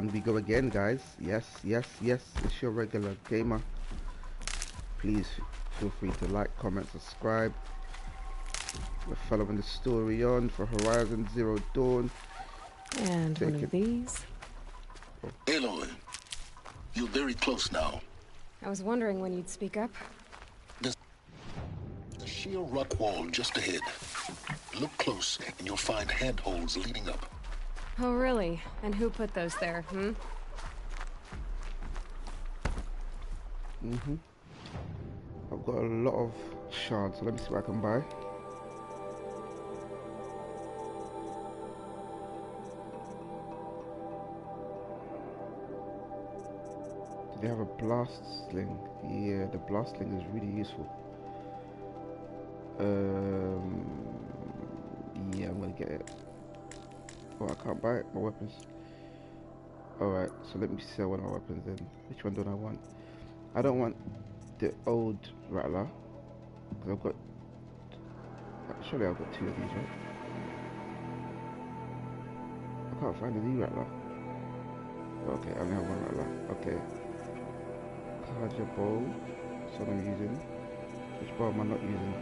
And we go again, guys. Yes, yes, yes. It's your regular gamer. Please feel free to like, comment, subscribe. We're following the story on for Horizon Zero Dawn. And one of these. Aloy, you're very close now. I was wondering when you'd speak up. There's a sheer rock wall just ahead. Look close and you'll find handholds leading up. Oh, really? And who put those there, I've got a lot of shards, so let me see what I can buy. Do they have a blast sling? Yeah, the blast sling is really useful. Yeah, I'm gonna get it. Oh, I can't buy it, my weapons. Alright, so let me sell one of my weapons then. Which one don't I want? I don't want the old rattler, because I've got, surely I've got two of these, right? I can't find a new rattler. Okay, I only have one rattler. Okay. Kaja bow, that's what I'm using. Which bow am I not using?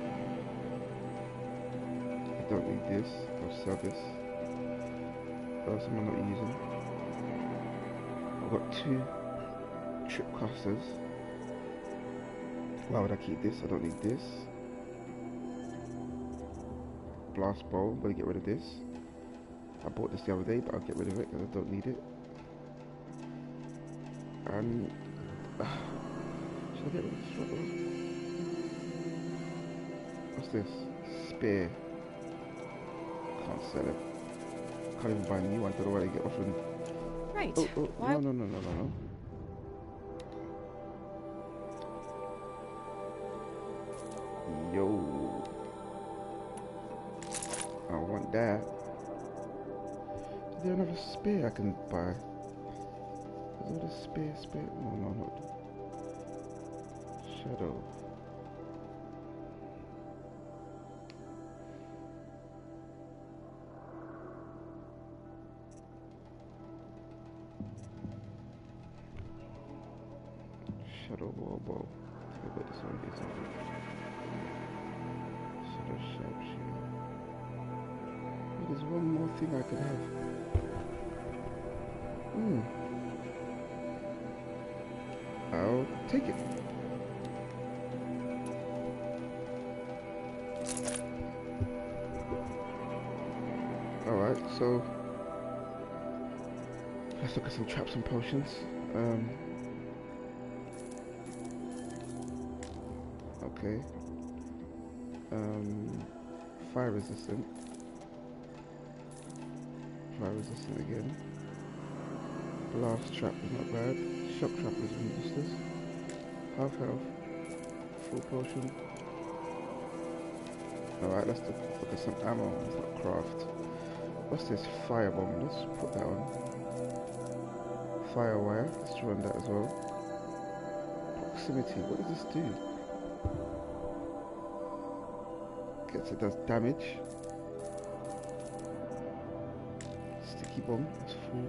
I don't need this. I'll sell this. What else am I not using? I've got two tripcasters. Why would I keep this? I don't need this. Blast bow, I'm gonna get rid of this. I bought this the other day, but I'll get rid of it because I don't need it. And should I get rid of this one? What's this? Spear. Can't sell it. Can't even buy a new one. I don't know why they get offered. Right. Oh, Why? no. Yo. I want that. Is there another spear I can buy? Is there a spear? No, not. Shadow. Shadow wall bow. I got this one. Shadow sharpshooter. There's one more thing I could have. I'll take it. Alright, so let's look at some traps and potions. Okay. Fire resistant. Fire resistant again. Blast trap is not bad. Shock trap is useless. Half health. Full potion. Alright, let's look at some ammo. Let's not craft. What's this? Firebomb. Let's put that on. Firewire. Let's run that as well. Proximity. What does this do? Guess it does damage. Sticky bomb. That's full.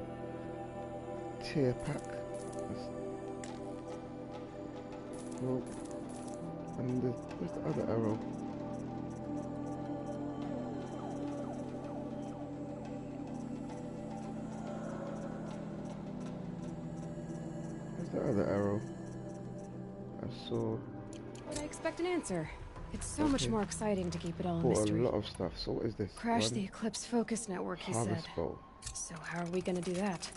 Tear pack. That's full. And where's the other arrow? Where's the other arrow? I saw. Would I expect an answer? It's so much more exciting to keep it all a mystery. A lot of stuff. So what is this? Crash the Eclipse focus network, he said. Harvest bow. So how are we gonna do that?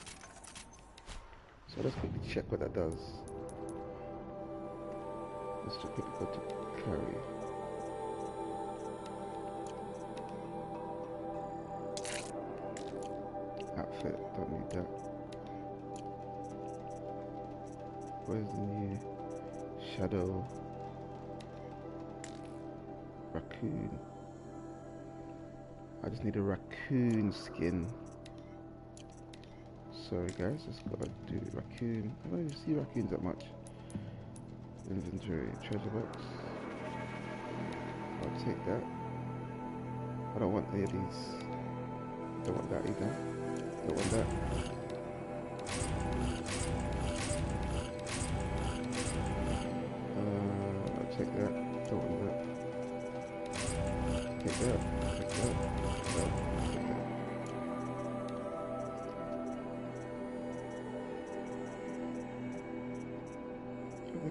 So let's quickly check what that does. Let's just quickly go to carry. Outfit, don't need that. Where's the new shadow? Raccoon. I just need a raccoon skin. Sorry guys, just gotta do raccoon. I don't even see raccoons that much. Inventory, treasure box. I'll take that. I don't want any of these. Don't want that either. Don't want that.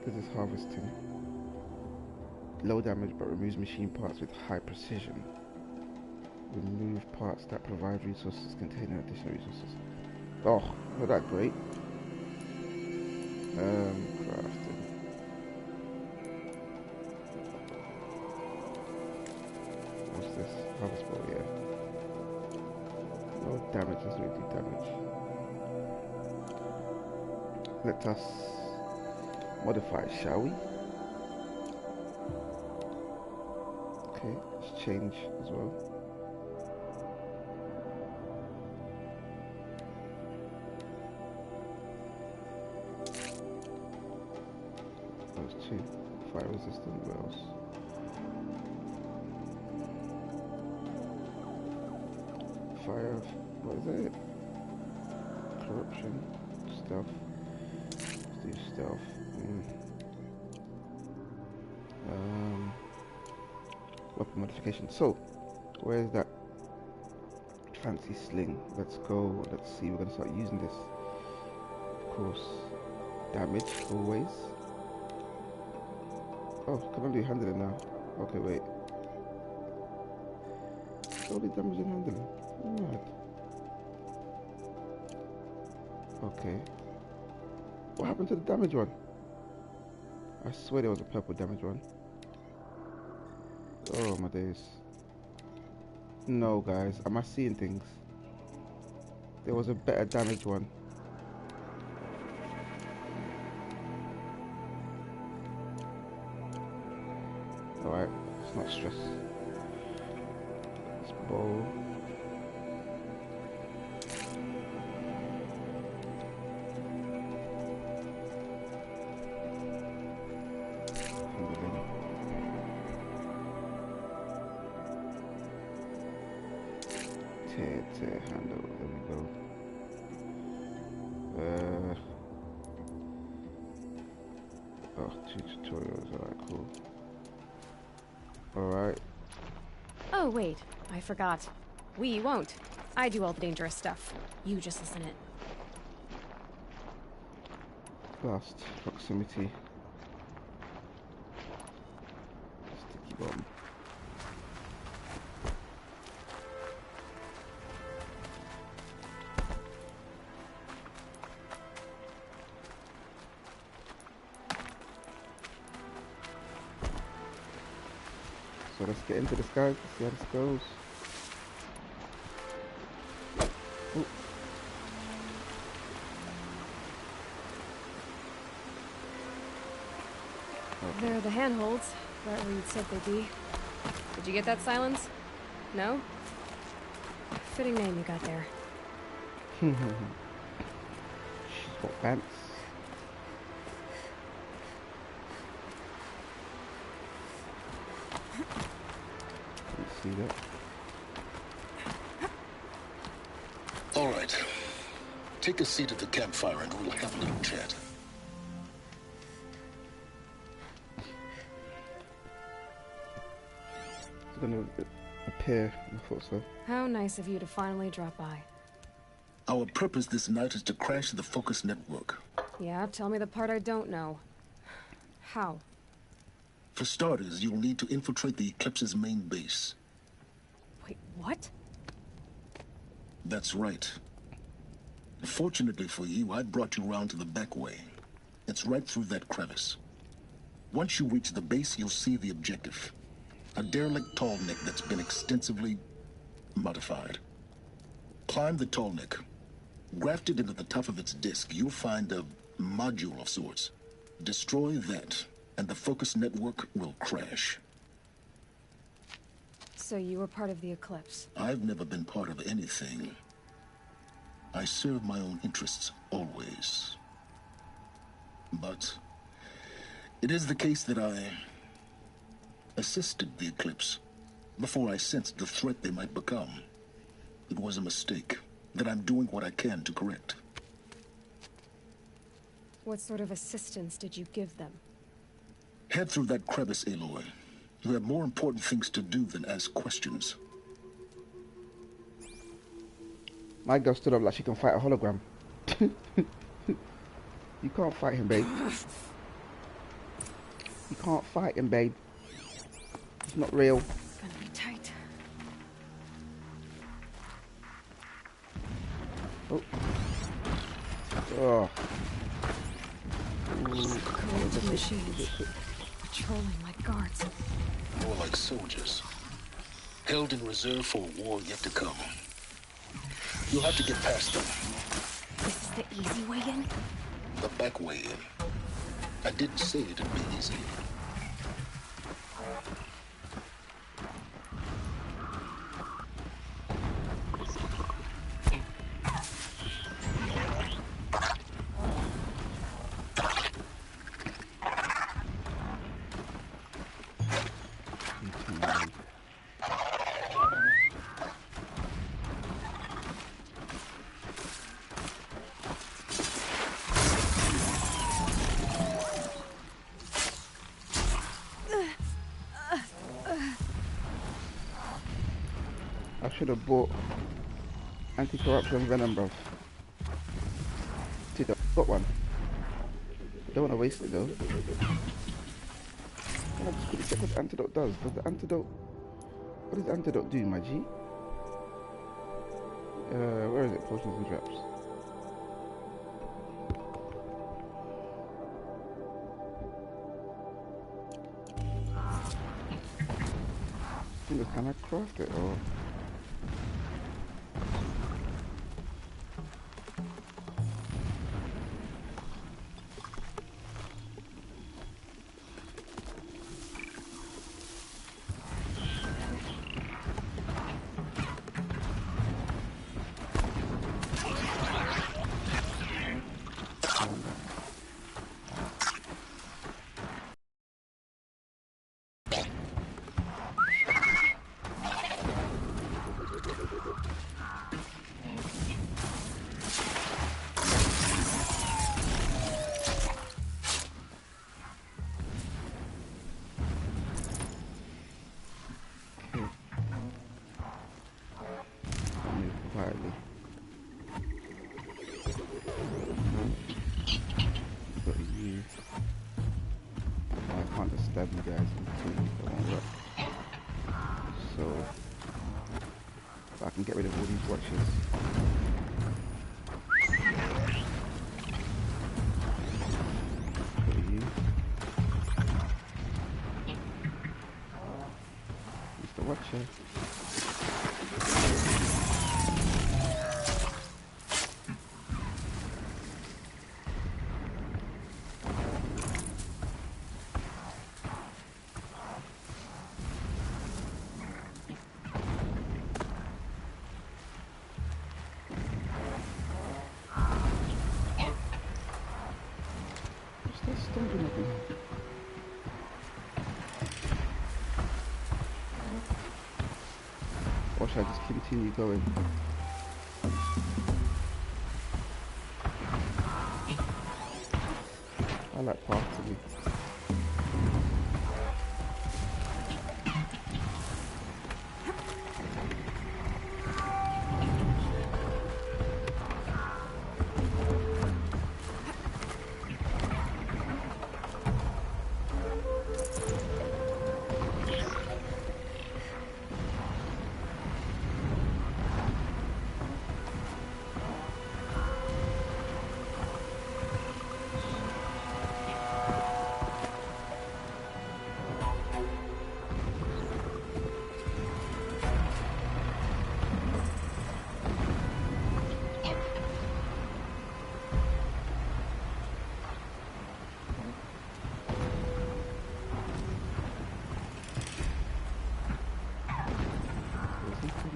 This is harvesting. Low damage but removes machine parts with high precision. Remove parts that provide resources containing additional resources. Oh, not that great. Crafting. What's this? Harvest ball, yeah. No damage, let's not do damage. Let us modify it, shall we? Okay, let's change as well. Those two. Fire resistant, what else? Fire, what is it? Corruption, stealth. Let's do stealth. Weapon modification. So, where's that fancy sling? Let's go. Let's see. We're gonna start using this. Of course, damage always. Oh, can I do handling now? Okay, wait. Only damage and handling. Mad. Okay. What happened to the damage one? I swear there was a purple damage one. Oh my days. No guys, am I seeing things? There was a better damage one. Alright, it's not stress. Let's bowl. Tear handle, there we go. Oh, 2 tutorials, alright, cool. Alright. Oh, wait. I forgot. We won't. I do all the dangerous stuff. You just listen in. Blast, proximity. Sticky bomb. So let's get into this, guys. Let's see how this goes. Ooh. Okay. They're the handholds, right where you'd said they'd be. Did you get that, Silence? No? Fitting name you got there. She's got pants. See that? All right. Take a seat at the campfire and we'll have a little chat. It's gonna appear. I thought so. How nice of you to finally drop by. Our purpose this night is to crash the Focus network. Yeah, tell me the part I don't know. How? For starters, you'll need to infiltrate the Eclipse's main base. Wait, what? That's right. Fortunately for you, I brought you around to the back way. It's right through that crevice. Once you reach the base, you'll see the objective. A derelict tall neck that's been extensively modified. Climb the tall neck. Grafted into the top of its disk, you'll find a module of sorts. Destroy that, and the Focus network will crash. So you were part of the Eclipse. I've never been part of anything. I serve my own interests, always. But it is the case that I assisted the Eclipse before I sensed the threat they might become. It was a mistake that I'm doing what I can to correct. What sort of assistance did you give them? Head through that crevice, Aloy. You have more important things to do than ask questions. My girl stood up like she can fight a hologram. You can't fight him, babe. You can't fight him, babe. It's not real. Gonna be tight. Oh. Oh. Corrupted machines. Patrolling like guards. More like soldiers. Held in reserve for a war yet to come. You'll have to get past them. This is the easy way in? The back way in. I didn't say it'd be easy. I should have bought anti-corruption venom, bruv. Dude, I've got one. I don't want to waste it though. Can I just quickly check what the antidote does? Does the antidote... What does the antidote do, my G? Where is it? Potions and traps. Can I craft it or... quietly. Got you. I can't just stab you guys until it won't work. So I can get rid of all these watches. Got you. Mr. Watcher. Or should I just continue going? I like path to me.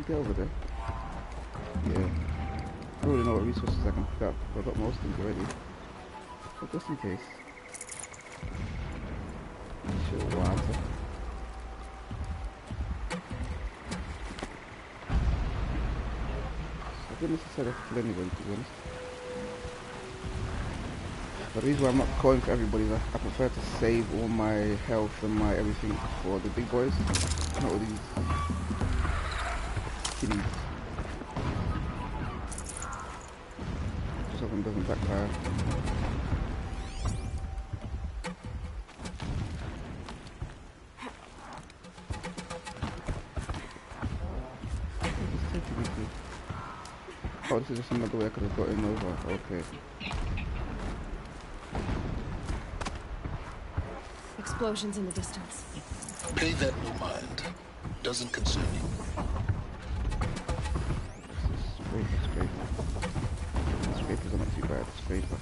Get over there. Yeah. I don't really know what resources I can pick up. I've got most things already. But just in case. Sure, water. So I didn't necessarily have to kill anybody, to be honest. But the reason why I'm not calling for everybody is I prefer to save all my health and my everything for the big boys. Not all these kiddies. Something doesn't backfire. is just another way I could have gotten over. Okay. Explosions in the distance. Pay that no mind. Doesn't concern you. Scraper. Scrapers are not too bad. Scraper.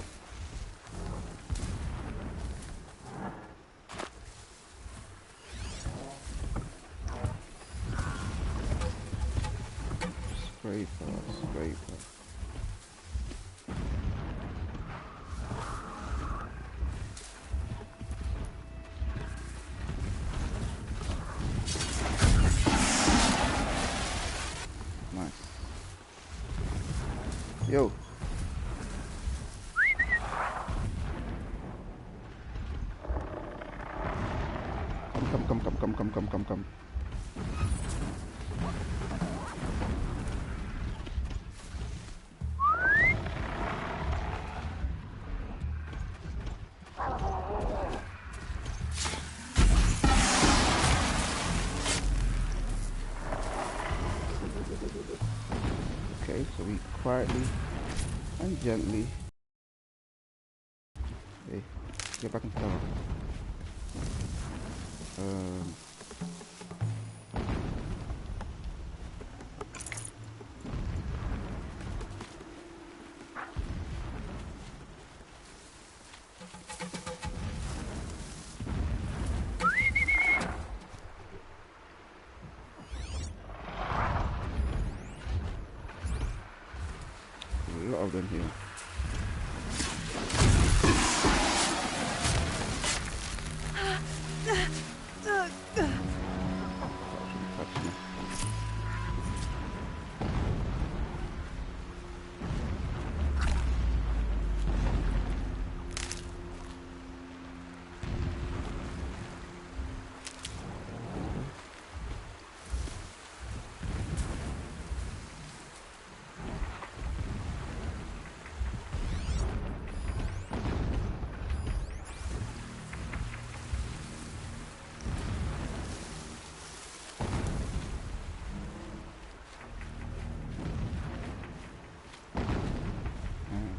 Scraper. Nice. Yo. Come. Okay, so we quietly and gently. Hey, get back in cover. A lot of them here. Touch me.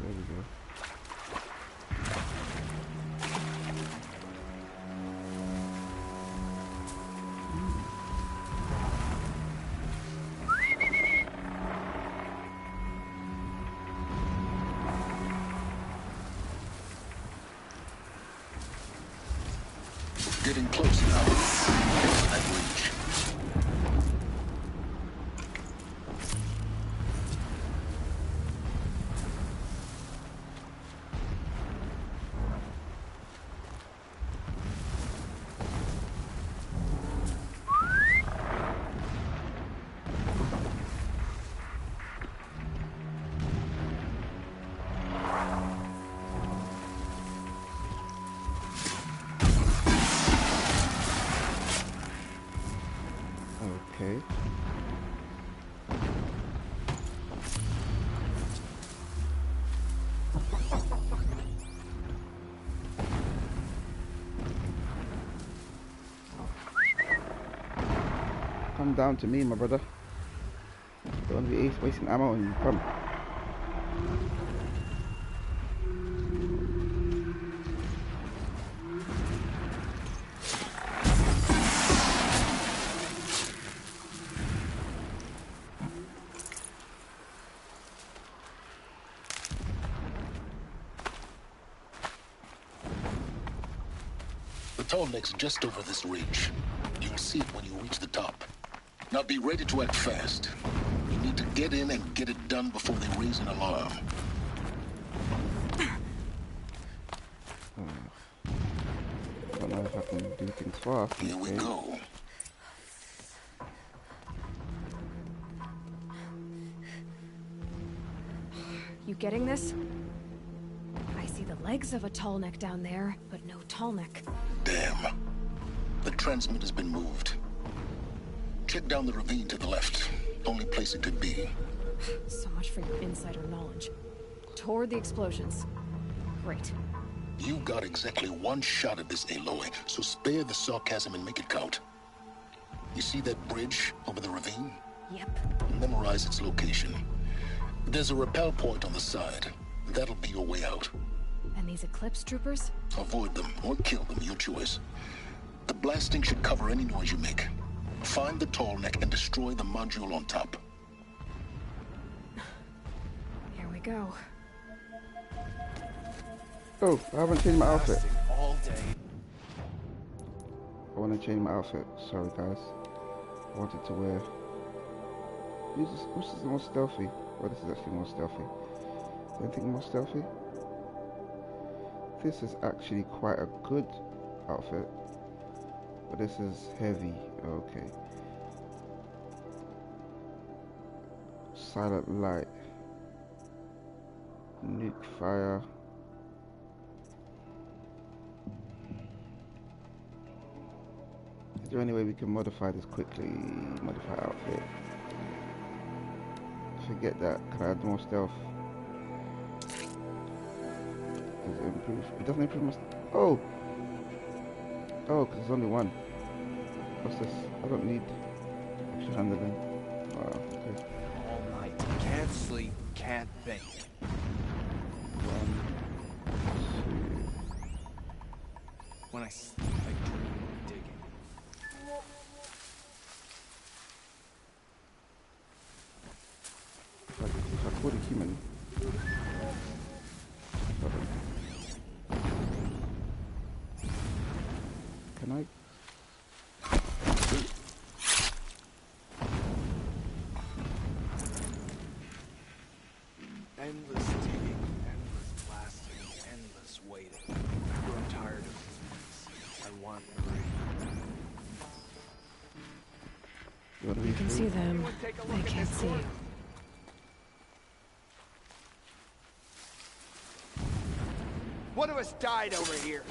There we go. Getting close now. Into that reach. Okay. Come down to me, my brother. Don't be wasting ammo on you. Come. The tall neck's just over this ridge. You'll see it when you reach the top. Now be ready to act fast. You need to get in and get it done before they raise an alarm. Don't know if I can do things fast. Here we go. You getting this? I see the legs of a tall neck down there, but no tall neck. Damn. The transmitter's been moved. Check down the ravine to the left. Only place it could be. So much for your insider knowledge. Toward the explosions. Great. You got exactly one shot at this, Aloy, so spare the sarcasm and make it count. You see that bridge over the ravine? Yep. Memorize its location. There's a rappel point on the side. That'll be your way out. And these Eclipse troopers? Avoid them or kill them, your choice. The blasting should cover any noise you make. Find the tall neck and destroy the module on top. Here we go. Oh, I haven't changed my outfit. All day. I want to change my outfit. Sorry, guys. I wanted to wear... Which is more stealthy? Oh, this is actually more stealthy. Anything more stealthy? This is actually quite a good outfit. But this is heavy. Okay. Silent light. Nuke fire. Is there any way we can modify this quickly? Modify outfit. Forget that. Can I add more stealth? Does it improve? It doesn't improve my... Oh! Oh, because there's only one. What's this? I don't need extra handling. Wow, okay. All night. Can't sleep, can't think. 1, 2... When I sleep, I dream of digging. If I call the human... Can I... Endless digging, endless blasting, endless waiting. I've grown tired of this place. I want Marie. You want to be You can free? see them. I can't see you. One of us died over here.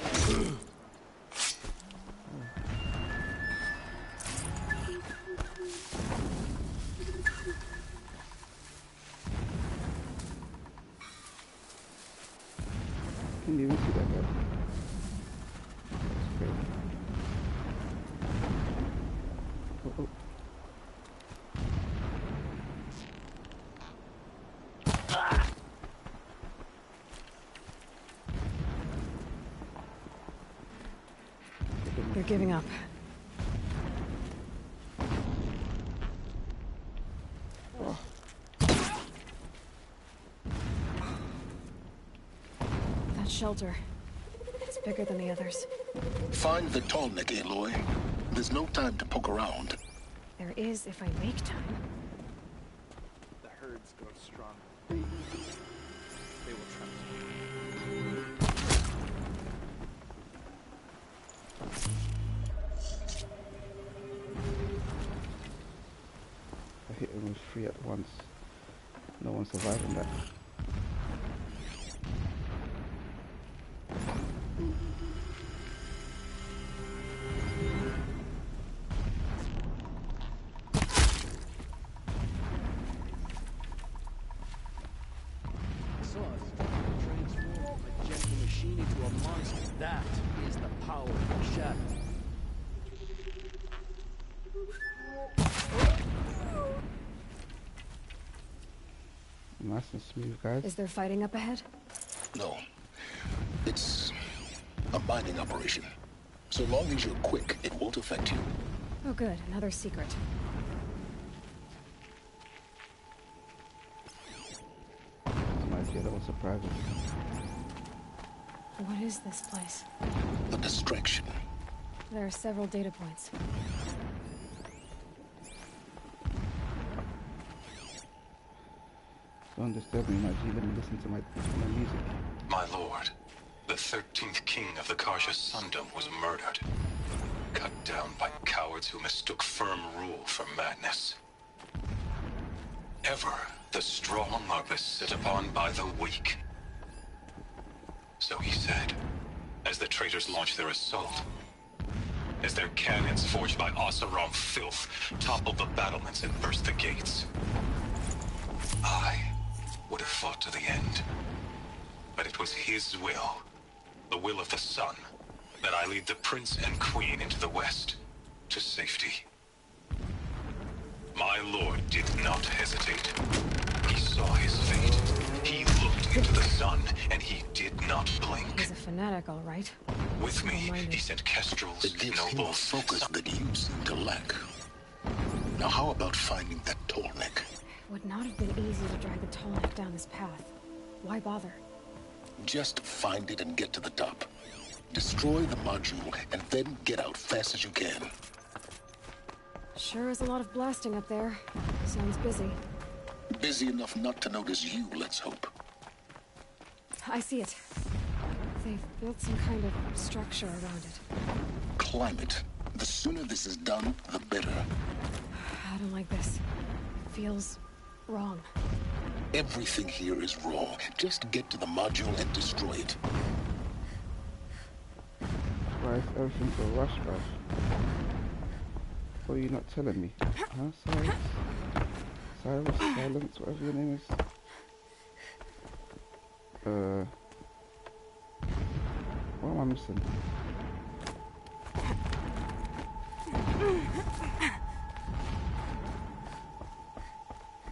Can you even see that guy? That's great. Oh, oh. They're giving up. Oh. That shelter. It's bigger than the others. Find the tall neck, Aloy. There's no time to poke around. There is if I make time. The herds grow strong. They will trust me. I hit him with 3 at once. No one surviving that. Transform a gentle machine into a monster. That is the power of the shadow. Nice and smooth, guys. Is there fighting up ahead? No. It's a mining operation. So long as you're quick, it won't affect you. Oh good, another secret. Nice, yeah, that was surprising. What is this place? A distraction. There are several data points. Don't disturb me, my G. Let me listen to my music. My lord, the 13th king of the Karja Sundom was murdered. Cut down by cowards who mistook firm rule for madness. Ever the strong are beset upon by the weak. So he said, as the traitors launched their assault. As their cannons forged by Oseram filth toppled the battlements and burst the gates. I would have fought to the end. But it was his will, the will of the sun, that I lead the prince and queen into the west, to safety. My lord did not hesitate. He saw saw his fate. He looked into the sun, and he did not blink. He's a fanatic, all right. With me, Small-minded. he sent kestrels, It gives him a nobles, focus that you seem to lack. Now how about finding that tall neck? It would not have been easy to drag the tall neck down this path. Why bother? Just find it and get to the top. Destroy the module and then get out fast as you can. Sure is a lot of blasting up there. Sounds busy. Busy enough not to notice you, let's hope. I see it. They've built some kind of structure around it. Climb it. The sooner this is done, the better. I don't like this. Feels wrong. Everything here is wrong. Just get to the module and destroy it. Why is everything so rush? What are you not telling me? Huh, Cyrus? Cyrus, Silence, whatever your name is. What am I missing?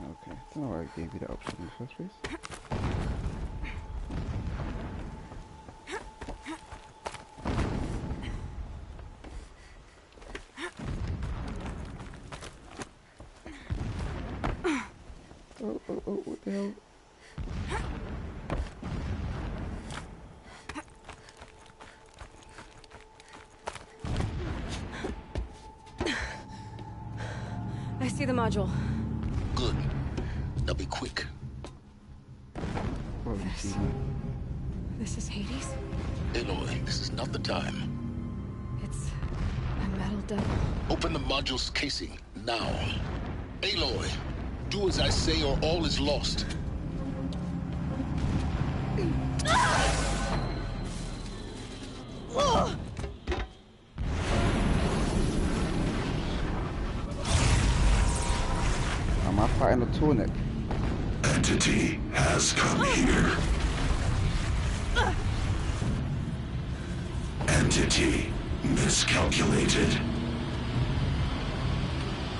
Okay, I don't know why I gave you that option in the first place. Oh, what the hell? I see the module. Good. Now be quick. Oh, you see me? This is Hades? Aloy, this is not the time. It's a metal devil. Open the module's casing, now. Aloy, do as I say or all is lost. Am I fighting a Tornik? Entity has come here. Entity miscalculated.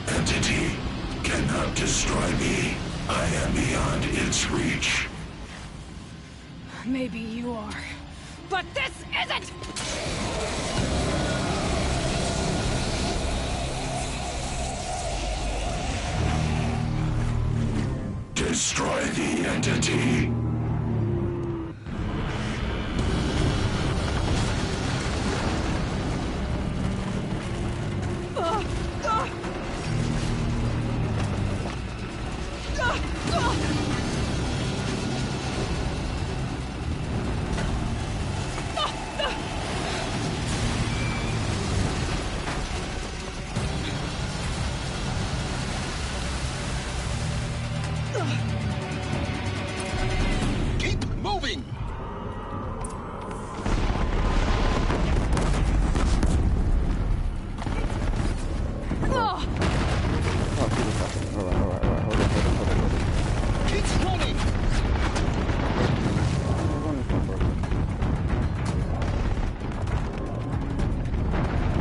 Entity cannot destroy me. I am beyond its reach. Maybe you are. But this isn't! Destroy the entity. Keep moving! Oh, see what's happening. Alright, hold on. Keep running! I'm running from broken.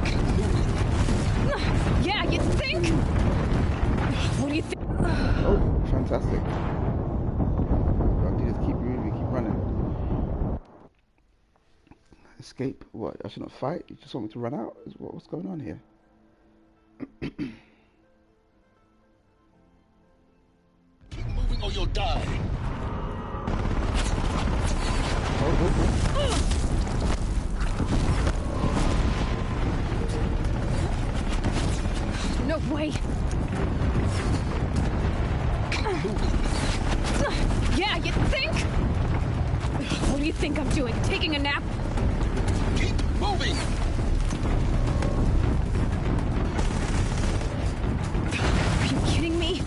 Keep moving! Yeah, you think? What do you think? Oh, fantastic. I can just keep moving, keep running. Escape? What? I should not fight? You just want me to run out? What's going on here? Keep moving or you'll die! No way! Yeah, you think? What do you think I'm doing? Taking a nap? Keep moving! Are you kidding me?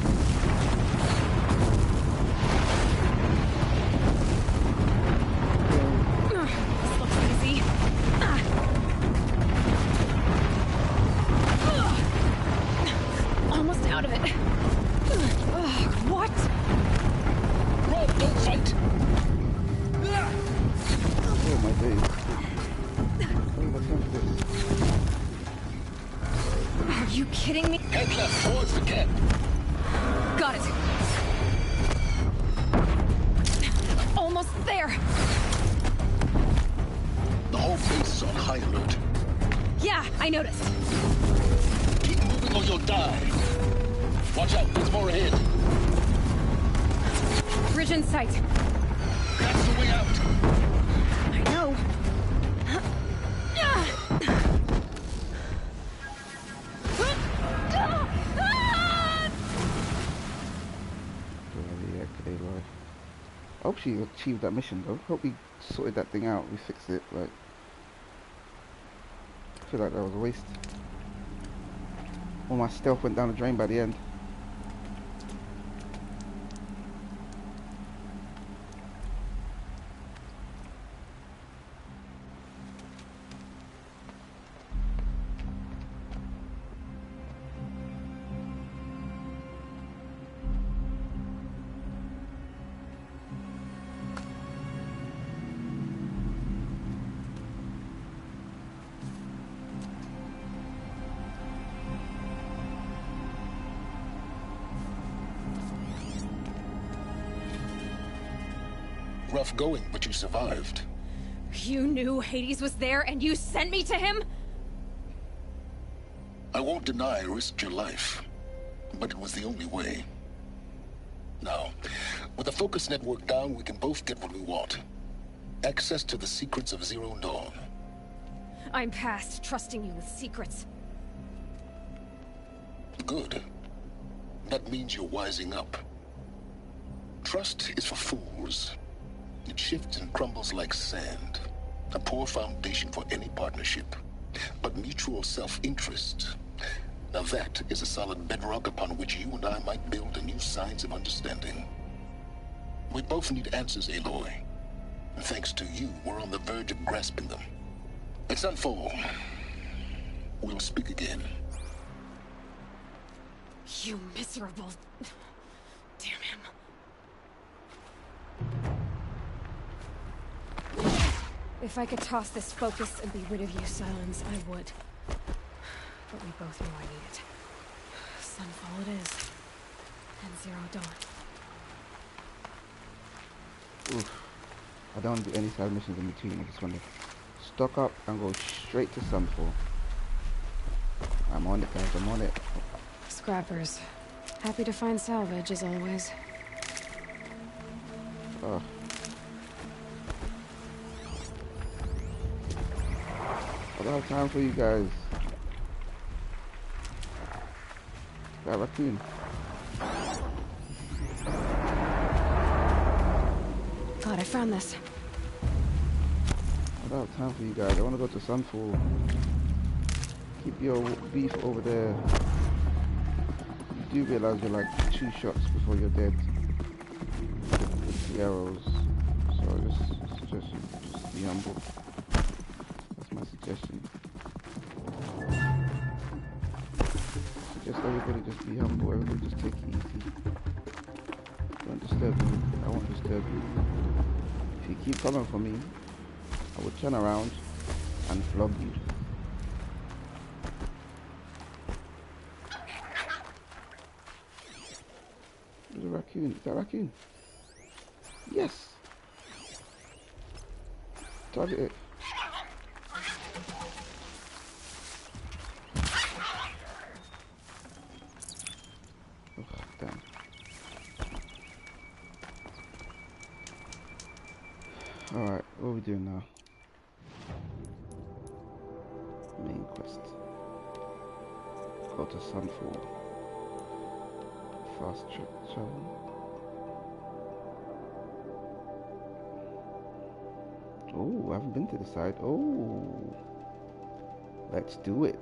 This looks easy. Almost out of it. What? Run, don't fight! Oh my days. What am I trying to do? almost there! The whole base is on high alert. Yeah, I noticed. Keep moving or you'll die. Watch out, there's more ahead. Bridge in sight. That's the way out. I know. Bloody heck, Aloy. I hope she achieved that mission though. Hope we sorted that thing out. We fixed it. Like, I feel like that was a waste. All my stealth went down the drain by the end. Rough going, but you survived. You knew Hades was there and you sent me to him? I won't deny I risked your life, but it was the only way. Now, with the focus network down, we can both get what we want. Access to the secrets of Zero Dawn. I'm past trusting you with secrets. Good. That means you're wising up. Trust is for fools. It shifts and crumbles like sand. A poor foundation for any partnership. But mutual self-interest, now that is a solid bedrock upon which you and I might build a new science of understanding. We both need answers, Aloy. And thanks to you, we're on the verge of grasping them. It's Sunfall. We'll speak again. You miserable... Damn him. If I could toss this focus and be rid of you, Silence, I would. But we both know I need it. Sunfall it is. And Zero Dawn. Oof. I don't want to do any side missions in between. I just want to stock up and go straight to Sunfall. I'm on it, guys. I'm on it. Scrappers. Happy to find salvage, as always. Oh. I don't have time for you guys. That raccoon. God, I found this. I don't have time for you guys. I want to go to Sunfall. Keep your beef over there. You do realize you're like 2 shots before you're dead with the arrows. So just be humble. That's my suggestion. Suggest everybody just be humble. Everybody just take it easy. Don't disturb me. I won't disturb you. If you keep coming for me, I will turn around and flog you. There's a raccoon. Is that a raccoon? Yes! Target it. Oh, damn. Alright, what are we doing now? Main quest. Go to Sunfall. Fast travel. Oh, I haven't been to the side. Oh, let's do it.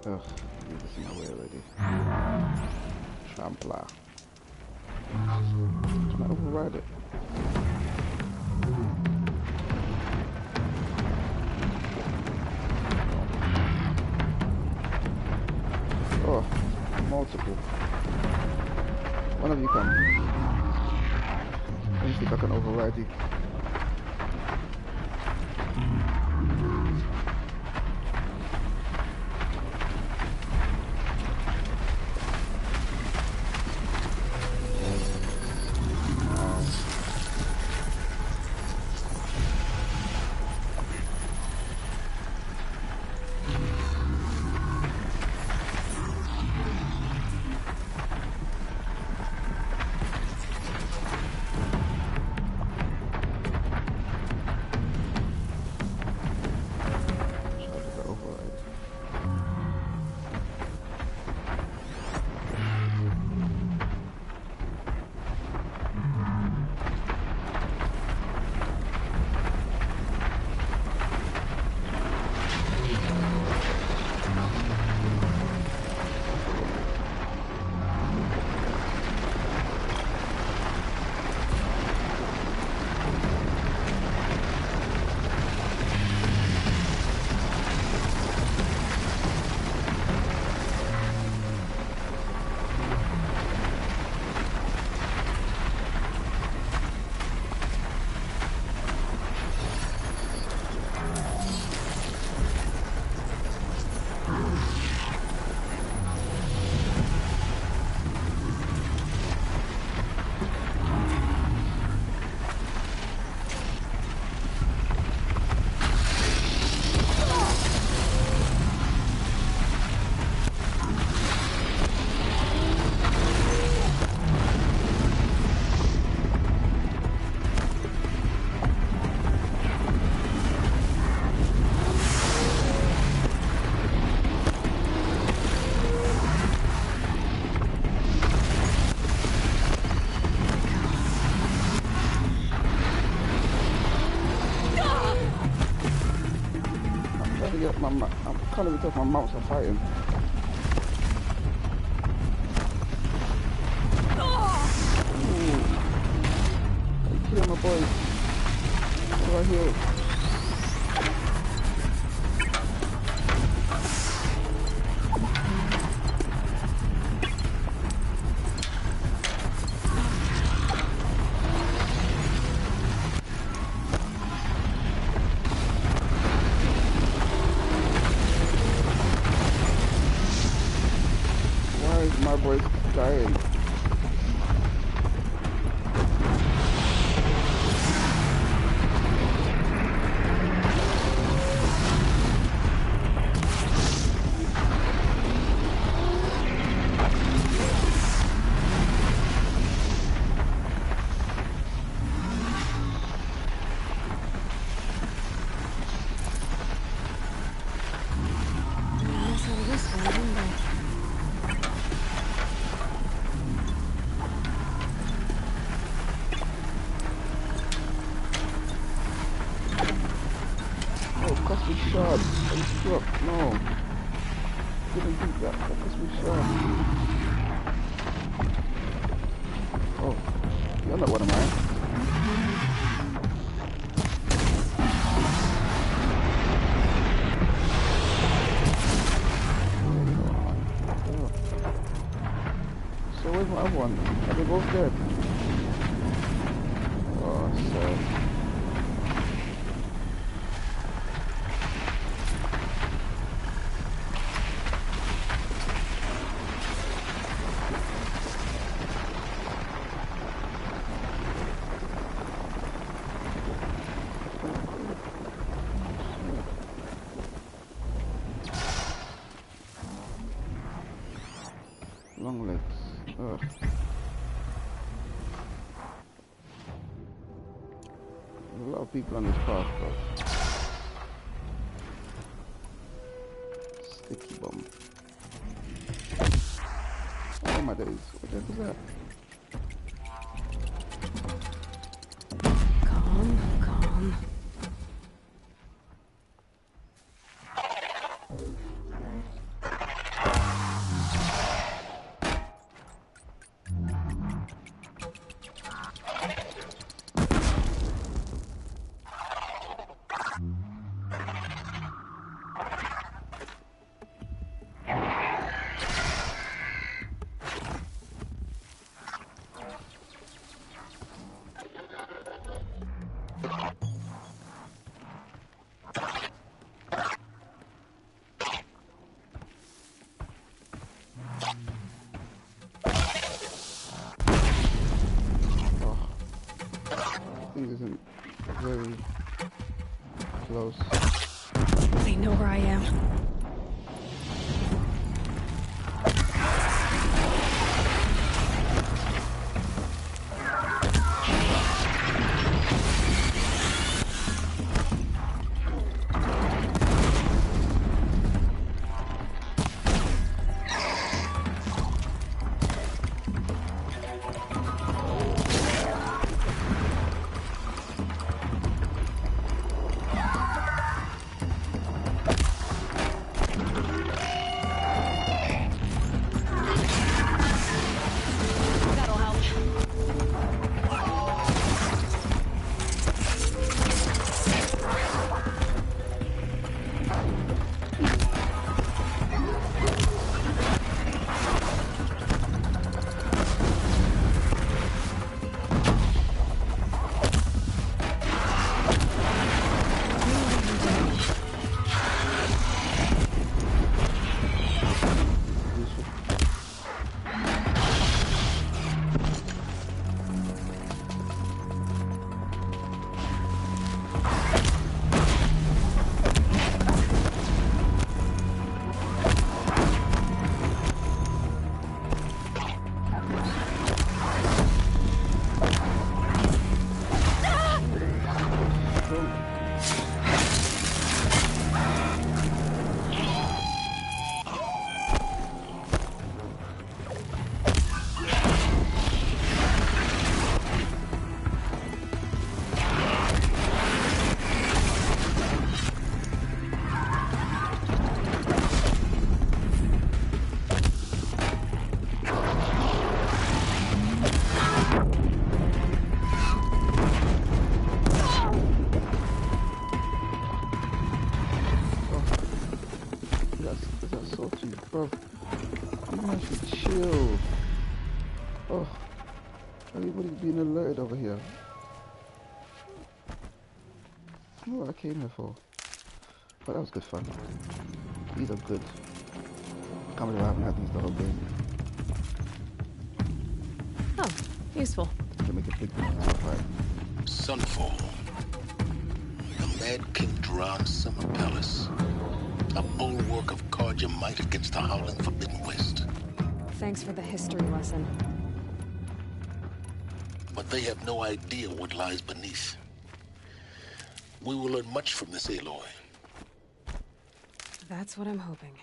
Ugh, this is my way already. Trampler. Can I override it? Oh, multiple. One of you come. Let me see if I can override you. I can't even tell if my mouse are fighting. Ooh. I'm killing my boys. Right here. My boy's dying. Shot. I struck. No. Didn't do that. That was me shot. Oh. You're not one of mine. So where's my other one? Are they both dead? Oh, so. Long legs. Ugh. There's a lot of people on this path, but sticky bomb. Oh my days, what the heck is that? Calm. close. They know where I am. Bro, you guys should chill. Oh, everybody's being alerted over here. I know what I came here for. But that was good fun. These are good. Can't believe I haven't had these the whole game. Oh, useful. To make a big difference to a fight. Sunfall. The Mad King Duran's Summer Palace. A bulwark of Carja might against the howling Forbidden West. Thanks for the history lesson. But they have no idea what lies beneath. We will learn much from this Aloy. That's what I'm hoping.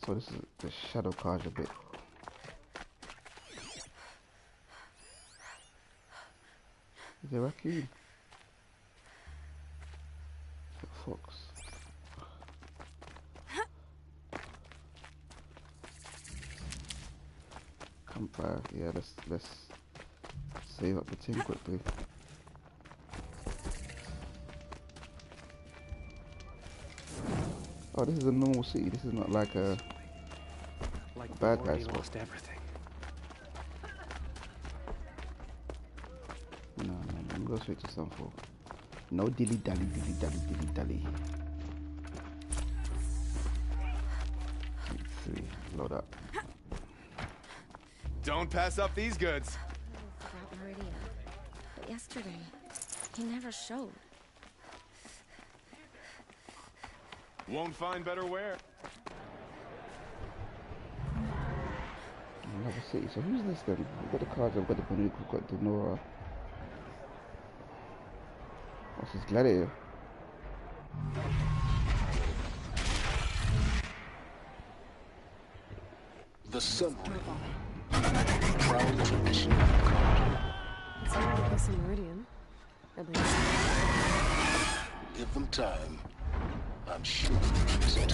So this is the Shadow Carja bit. Is there a raccoon? Fox. Campfire. Yeah, let's save up the tin quickly. Oh, this is a normal city. This is not like a bad guy spot. Lost everything. No, let me go straight to Sunfall. No dilly dally, dilly dally, dilly dally. 3, load up. Don't pass up these goods. About Meridian. But yesterday, he never showed. Won't find better wear. Another city. So who's this then? We've got the cards, I've got the Banuk, we've got the Nora. What's this Gladiator? The Sun proud tradition of Carja. It's hard to place in Meridian. At least. Give them time. I'm sure they'll fix it.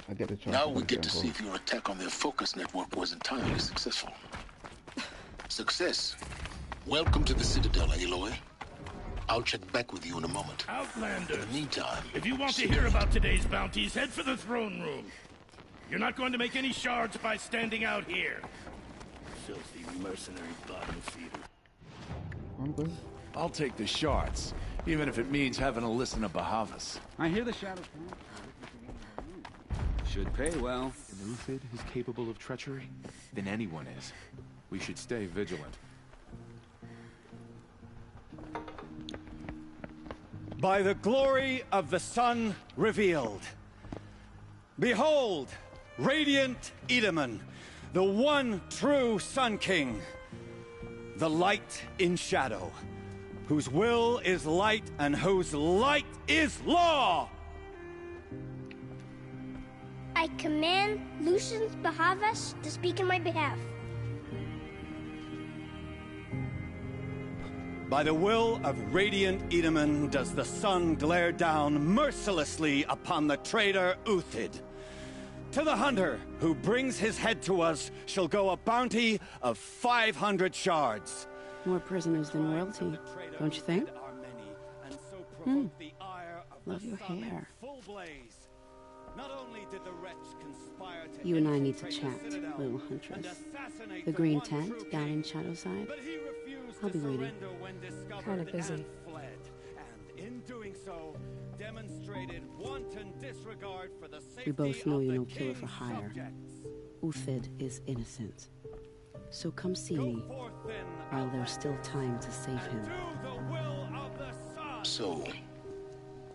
I get the chance. Now we get to see if your attack on their focus network was entirely successful. Success. Welcome to the Citadel, Aloy. I'll check back with you in a moment. Outlanders, In the meantime, if you want to hear about today's bounties, head for the throne room. You're not going to make any shards by standing out here. Filthy mercenary bottom feeder. I'm good. I'll take the shards, even if it means having to listen to Bahavas. I hear the shadows. Should pay well. If Uthid is capable of treachery, then anyone is. We should stay vigilant. By the glory of the sun revealed. Behold, radiant Edaman, the one true Sun King. The light in shadow, whose will is light and whose light is law! I command Lucius Bahavas to speak in my behalf. By the will of radiant Edaman does the sun glare down mercilessly upon the traitor Uthid. To the hunter who brings his head to us shall go a bounty of 500 shards. More prisoners than royalty, don't you think? Love your hair. You and I need to chat, little huntress. The green tent down in Shadowside. I'll be waiting. Kinda busy. We both know you're no killer for hire. Uthid is innocent. So come see me, while there's still time to save him. So,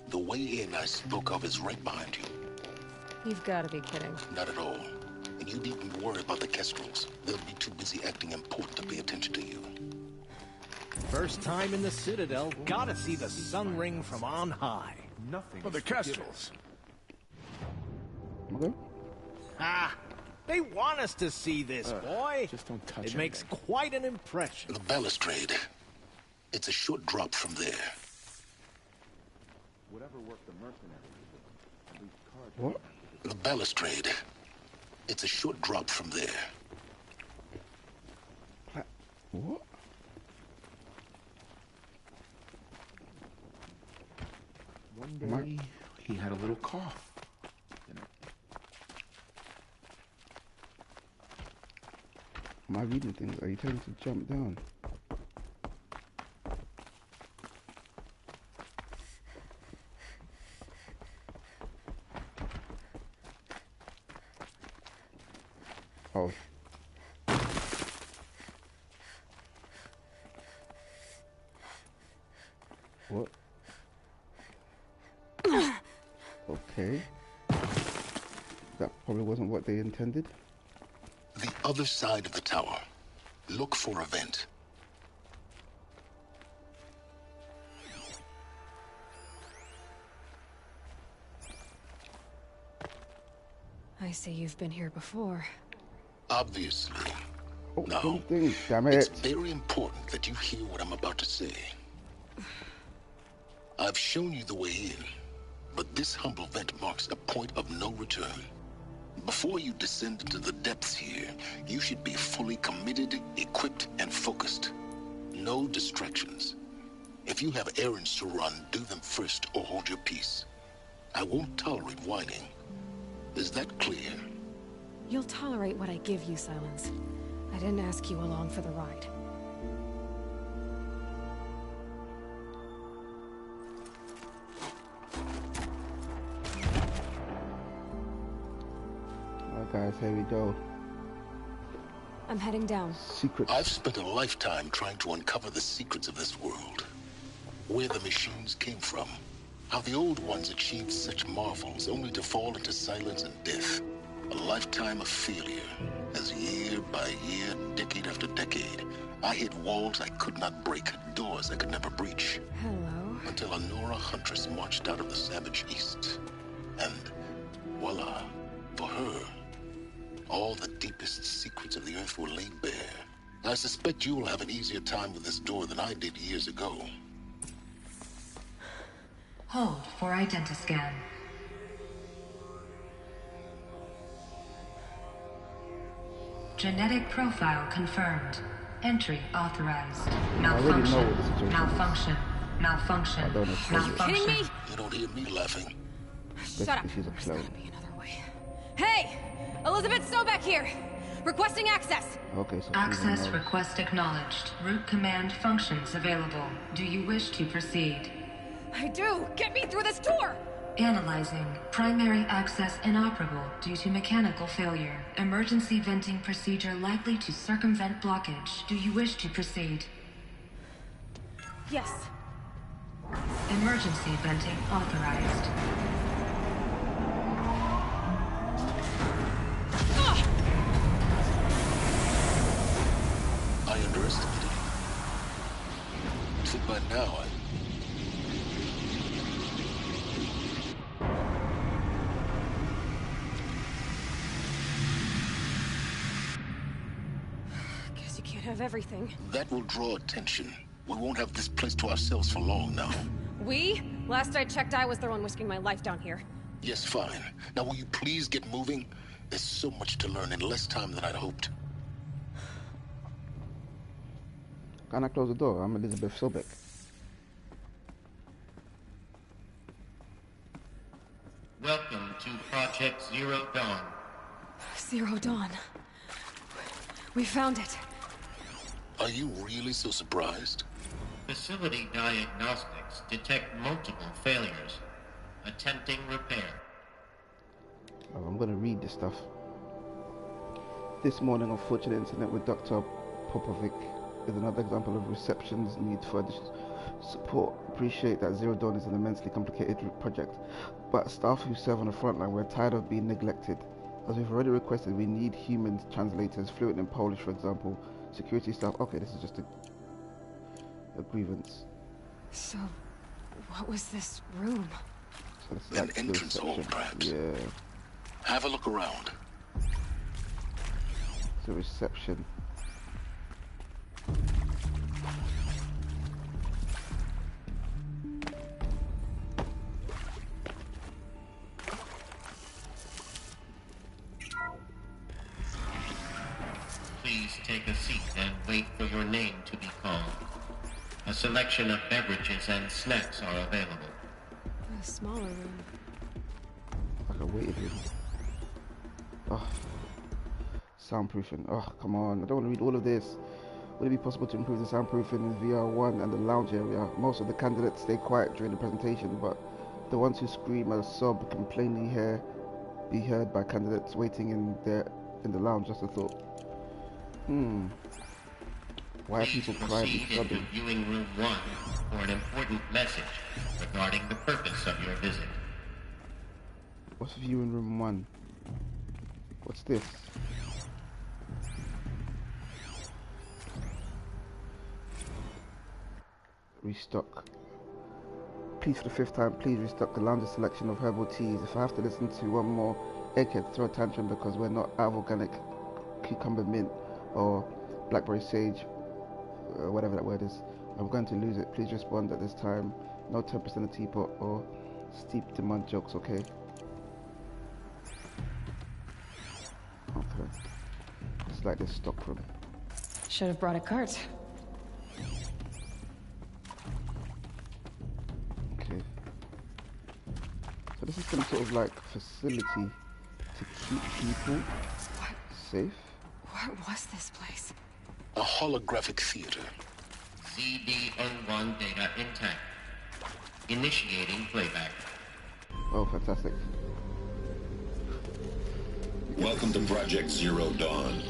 the way in I spoke of is right behind you. You've got to be kidding. Not at all. And you needn't worry about the Kestrels. They'll be too busy acting important to pay attention to you. First time in the Citadel, gotta see the sun ring from on high. Nothing. For the Kestrels. Okay. Ah, they want us to see this, boy. Just don't touch it. It makes quite an impression. The balustrade. It's a short drop from there. Whatever work the mercenaries. What? The balustrade. It's a short drop from there. What? One day, he had a little cough. Am I reading things? Are you telling me to jump down? Oh. What? Okay. That probably wasn't what they intended. The other side of the tower. Look for a vent. I see you've been here before. Obviously. Oh, Now, damn it. it's very important that you hear what I'm about to say. I've shown you the way in, but this humble vent marks a point of no return. Before you descend into the depths here, you should be fully committed, equipped, and focused. No distractions. If you have errands to run, do them first or hold your peace. I won't tolerate whining. Is that clear? You'll tolerate what I give you, Silence. I didn't ask you along for the ride. Guys, here we go. I'm heading down. Secrets. I've spent a lifetime trying to uncover the secrets of this world. Where the machines came from. How the old ones achieved such marvels only to fall into silence and death. A lifetime of failure. As year by year, decade after decade, I hit walls I could not break, doors I could never breach. Hello. Until a Nora huntress marched out of the savage east. And voila, for her, all the deepest secrets of the Earth were laid bare. I suspect you will have an easier time with this door than I did years ago. Hold for identiscan. Genetic profile confirmed. Entry authorized. Malfunction. Malfunction. Malfunction. Malfunction. Kidding me? You don't hear me laughing. Shut up. She's a clone. Hey! Elizabeth Sobek here! Requesting access! Okay, so access request acknowledged. Root command functions available. Do you wish to proceed? I do! Get me through this door! Analyzing. Primary access inoperable due to mechanical failure. Emergency venting procedure likely to circumvent blockage. Do you wish to proceed? Yes. Emergency venting authorized. I underestimated you. So by now, Guess you can't have everything. That will draw attention. We won't have this place to ourselves for long now. We? Last I checked, I was the one risking my life down here. Yes, fine. Now will you please get moving? There's so much to learn in less time than I'd hoped. Can I close the door? I'm Elizabeth Sobek. Welcome to Project Zero Dawn. Zero Dawn. We found it. Are you really so surprised? Facility diagnostics detect multiple failures. Attempting repair. Oh, I'm gonna read this stuff. This morning, unfortunate incident with Dr. Popovic is another example of reception's need for additional support. Appreciate that Zero Dawn is an immensely complicated project, but staff who serve on the front line, we're tired of being neglected. As we've already requested, we need human translators, fluent in Polish, for example. Security staff. Okay, this is just a grievance. So, what was this room? So this is An like entrance hall, perhaps. Yeah. Have a look around. It's a reception. Please take a seat and wait for your name to be called. A selection of beverages and snacks are available. A smaller room. Like a waiting room. Oh. Soundproofing. Oh, come on. I don't want to read all of this. Would it be possible to improve the soundproofing in VR1 and the lounge area? Most of the candidates stay quiet during the presentation, but the ones who scream or sob can plainly be heard by candidates waiting in the lounge. Just a thought. Why are people crying and sobbing? Viewing room 1 for an important message regarding the purpose of your visit. What's viewing room 1? What's this? Restock. Please, for the 5th time, please restock the lounge's selection of herbal teas. If I have to listen to one more egghead throw a tantrum because we're not out of organic cucumber mint or blackberry sage, whatever that word is, I'm going to lose it. Please respond at this time. No 10% of teapot or steep demand jokes, okay? Okay. It's like this stock room. Should have brought a cart. Okay. So this is some sort of like facility to keep people safe. What was this place? A holographic theater. CD01 data intact. Initiating playback. Oh, fantastic. Welcome to Project Zero Dawn.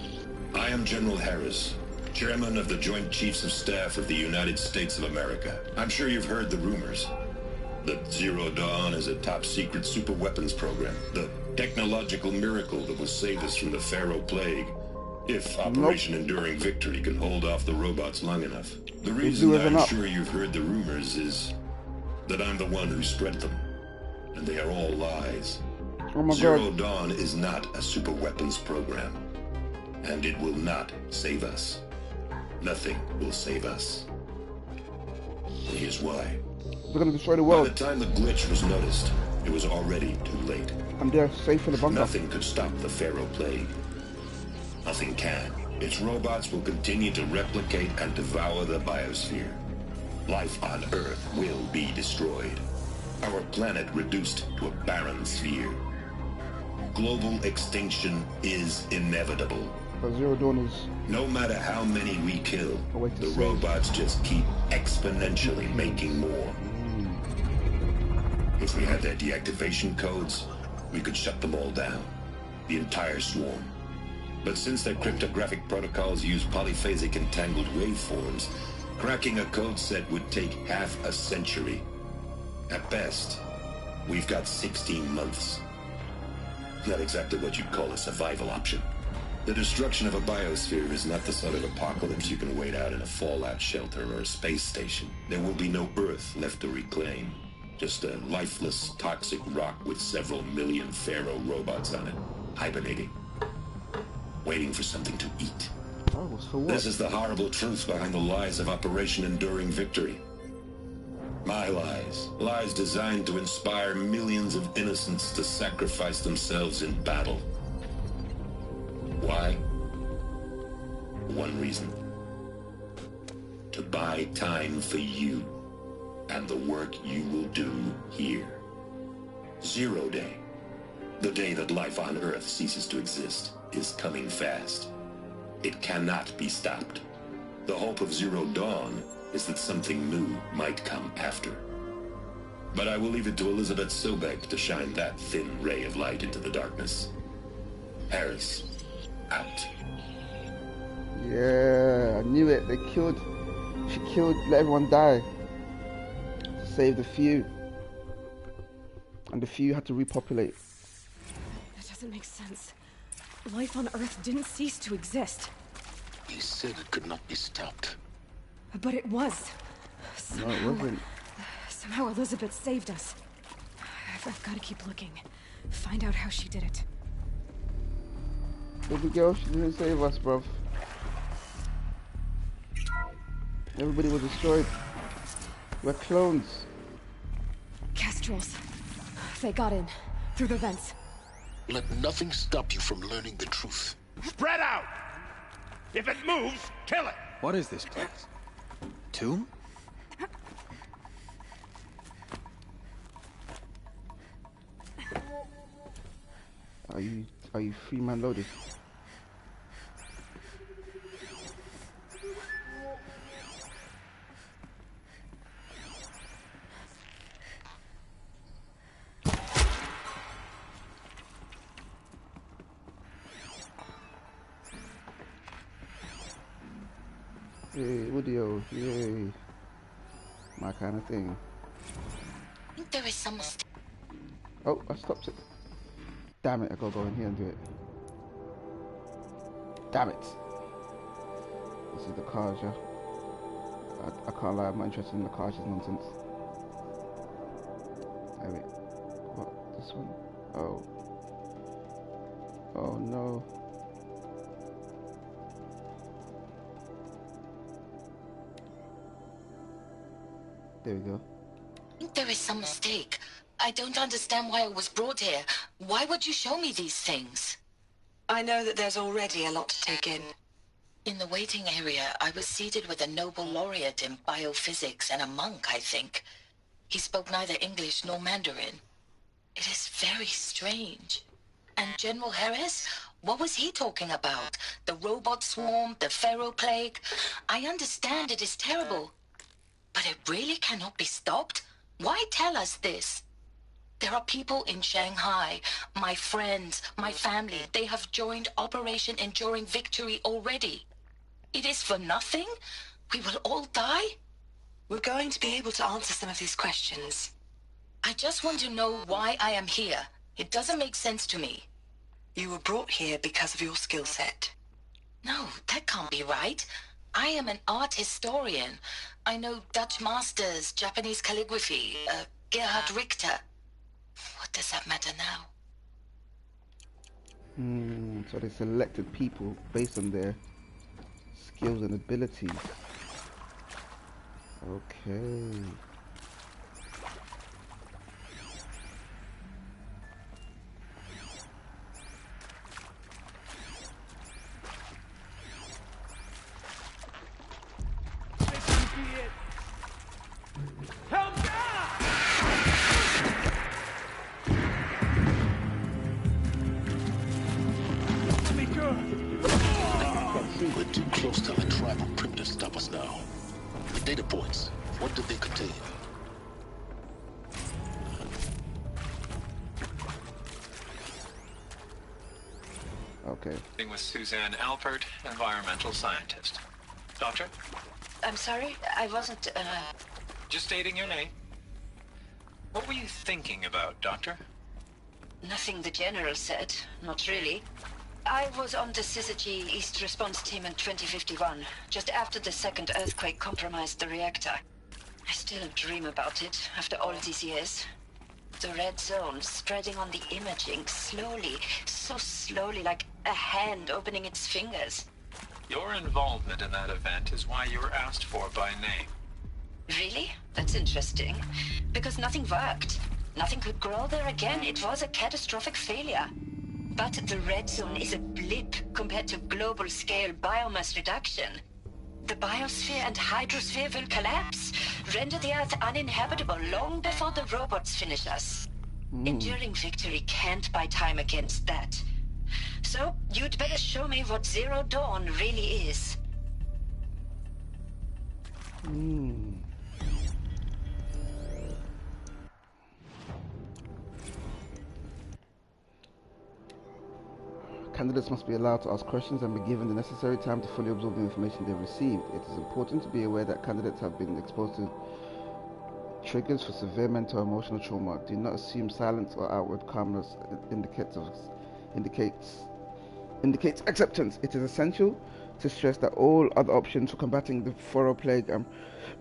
I am General Harris, Chairman of the Joint Chiefs of Staff of the United States of America. I'm sure you've heard the rumors. That Zero Dawn is a top-secret super-weapons program. The technological miracle that will save us from the Pharaoh Plague. If Operation Enduring Victory can hold off the robots long enough. The reason I'm sure you've heard the rumors is that I'm the one who spread them. And they are all lies. Oh my Zero God. Dawn is not a super weapons program. And it will not save us. Nothing will save us. Here's why. We're gonna destroy the world. By the time the glitch was noticed, it was already too late. I'm there, safe in the bunker. Nothing could stop the Pharaoh Plague. Nothing can. Its robots will continue to replicate and devour the biosphere. Life on Earth will be destroyed. Our planet reduced to a barren sphere. Global extinction is inevitable. But Zero Dawn is... No matter how many we kill, the robots just keep exponentially making more. If we had their deactivation codes, we could shut them all down. The entire swarm. But since their cryptographic protocols use polyphasic entangled waveforms, cracking a code set would take half a century. At best, we've got 16 months. Not exactly what you'd call a survival option. The destruction of a biosphere is not the sort of apocalypse you can wait out in a fallout shelter or a space station. There will be no Earth left to reclaim. Just a lifeless, toxic rock with several million Pharaoh robots on it, hibernating. Waiting for something to eat. Oh, so what? This is the horrible truth behind the lies of Operation Enduring Victory. My lies. Lies designed to inspire millions of innocents to sacrifice themselves in battle. Why? One reason. To buy time for you and the work you will do here. Zero Day. The day that life on Earth ceases to exist is coming fast. It cannot be stopped. The hope of Zero Dawn is that something new might come after. But I will leave it to Elizabeth Sobek to shine that thin ray of light into the darkness. Harris, out. Yeah, I knew it. She let everyone die. To save the few. And the few had to repopulate. That doesn't make sense. Life on Earth didn't cease to exist. He said it could not be stopped. But it was. Somehow, No, it wasn't. Somehow Elizabeth saved us. I've got to keep looking. Find out how she did it. Baby girl, she didn't save us, bruv. Everybody was destroyed. We're clones. Kestrels. They got in. Through the vents. Let nothing stop you from learning the truth. Spread out! If it moves, kill it! What is this place? Tomb? Are you free man loaded? Yay, Woodio, yay. My kind of thing. I think there is some mistake. Oh, I stopped it. Damn it, I gotta go in here and do it. Damn it. This is the cars, yeah. I can't lie, I'm not interested in the cars, it's nonsense. Hey, wait. What? This one? Oh. Oh no. There we go. I think there is some mistake. I don't understand why I was brought here. Why would you show me these things? I know that there's already a lot to take in. In the waiting area, I was seated with a Nobel laureate in biophysics and a monk, I think. He spoke neither English nor Mandarin. It is very strange. And General Harris? What was he talking about? The robot swarm, the Pharaoh plague? I understand it is terrible. But it really cannot be stopped? Why tell us this? There are people in Shanghai, my friends, my family. They have joined Operation Enduring Victory already. It is for nothing? We will all die? We're going to be able to answer some of these questions. I just want to know why I am here. It doesn't make sense to me. You were brought here because of your skill set. No, that can't be right. I am an art historian. I know Dutch masters, Japanese calligraphy, Gerhard Richter. What does that matter now? So they selected people based on their skills and abilities. Okay. We're too close to the tribal perimeter to stop us now. The data points, what did they contain? Okay. With Suzanne Alpert, environmental scientist. Doctor? I'm sorry, I wasn't, Just stating your name. What were you thinking about, Doctor? Nothing the General said. Not really. I was on the Syzygy East Response Team in 2051, just after the second earthquake compromised the reactor. I still dream about it, after all these years. The red zone spreading on the imaging, slowly, so slowly, like a hand opening its fingers. Your involvement in that event is why you were asked for by name. Really? That's interesting. Because nothing worked. Nothing could grow there again. It was a catastrophic failure. But the red zone is a blip compared to global-scale biomass reduction. The biosphere and hydrosphere will collapse, render the Earth uninhabitable long before the robots finish us. Enduring victory can't buy time against that. So, you'd better show me what Zero Dawn really is. Candidates must be allowed to ask questions and be given the necessary time to fully absorb the information they receive. It is important to be aware that candidates have been exposed to triggers for severe mental or emotional trauma. Do not assume silence or outward calmness indicates acceptance. It is essential to stress that all other options for combating the Foro plague and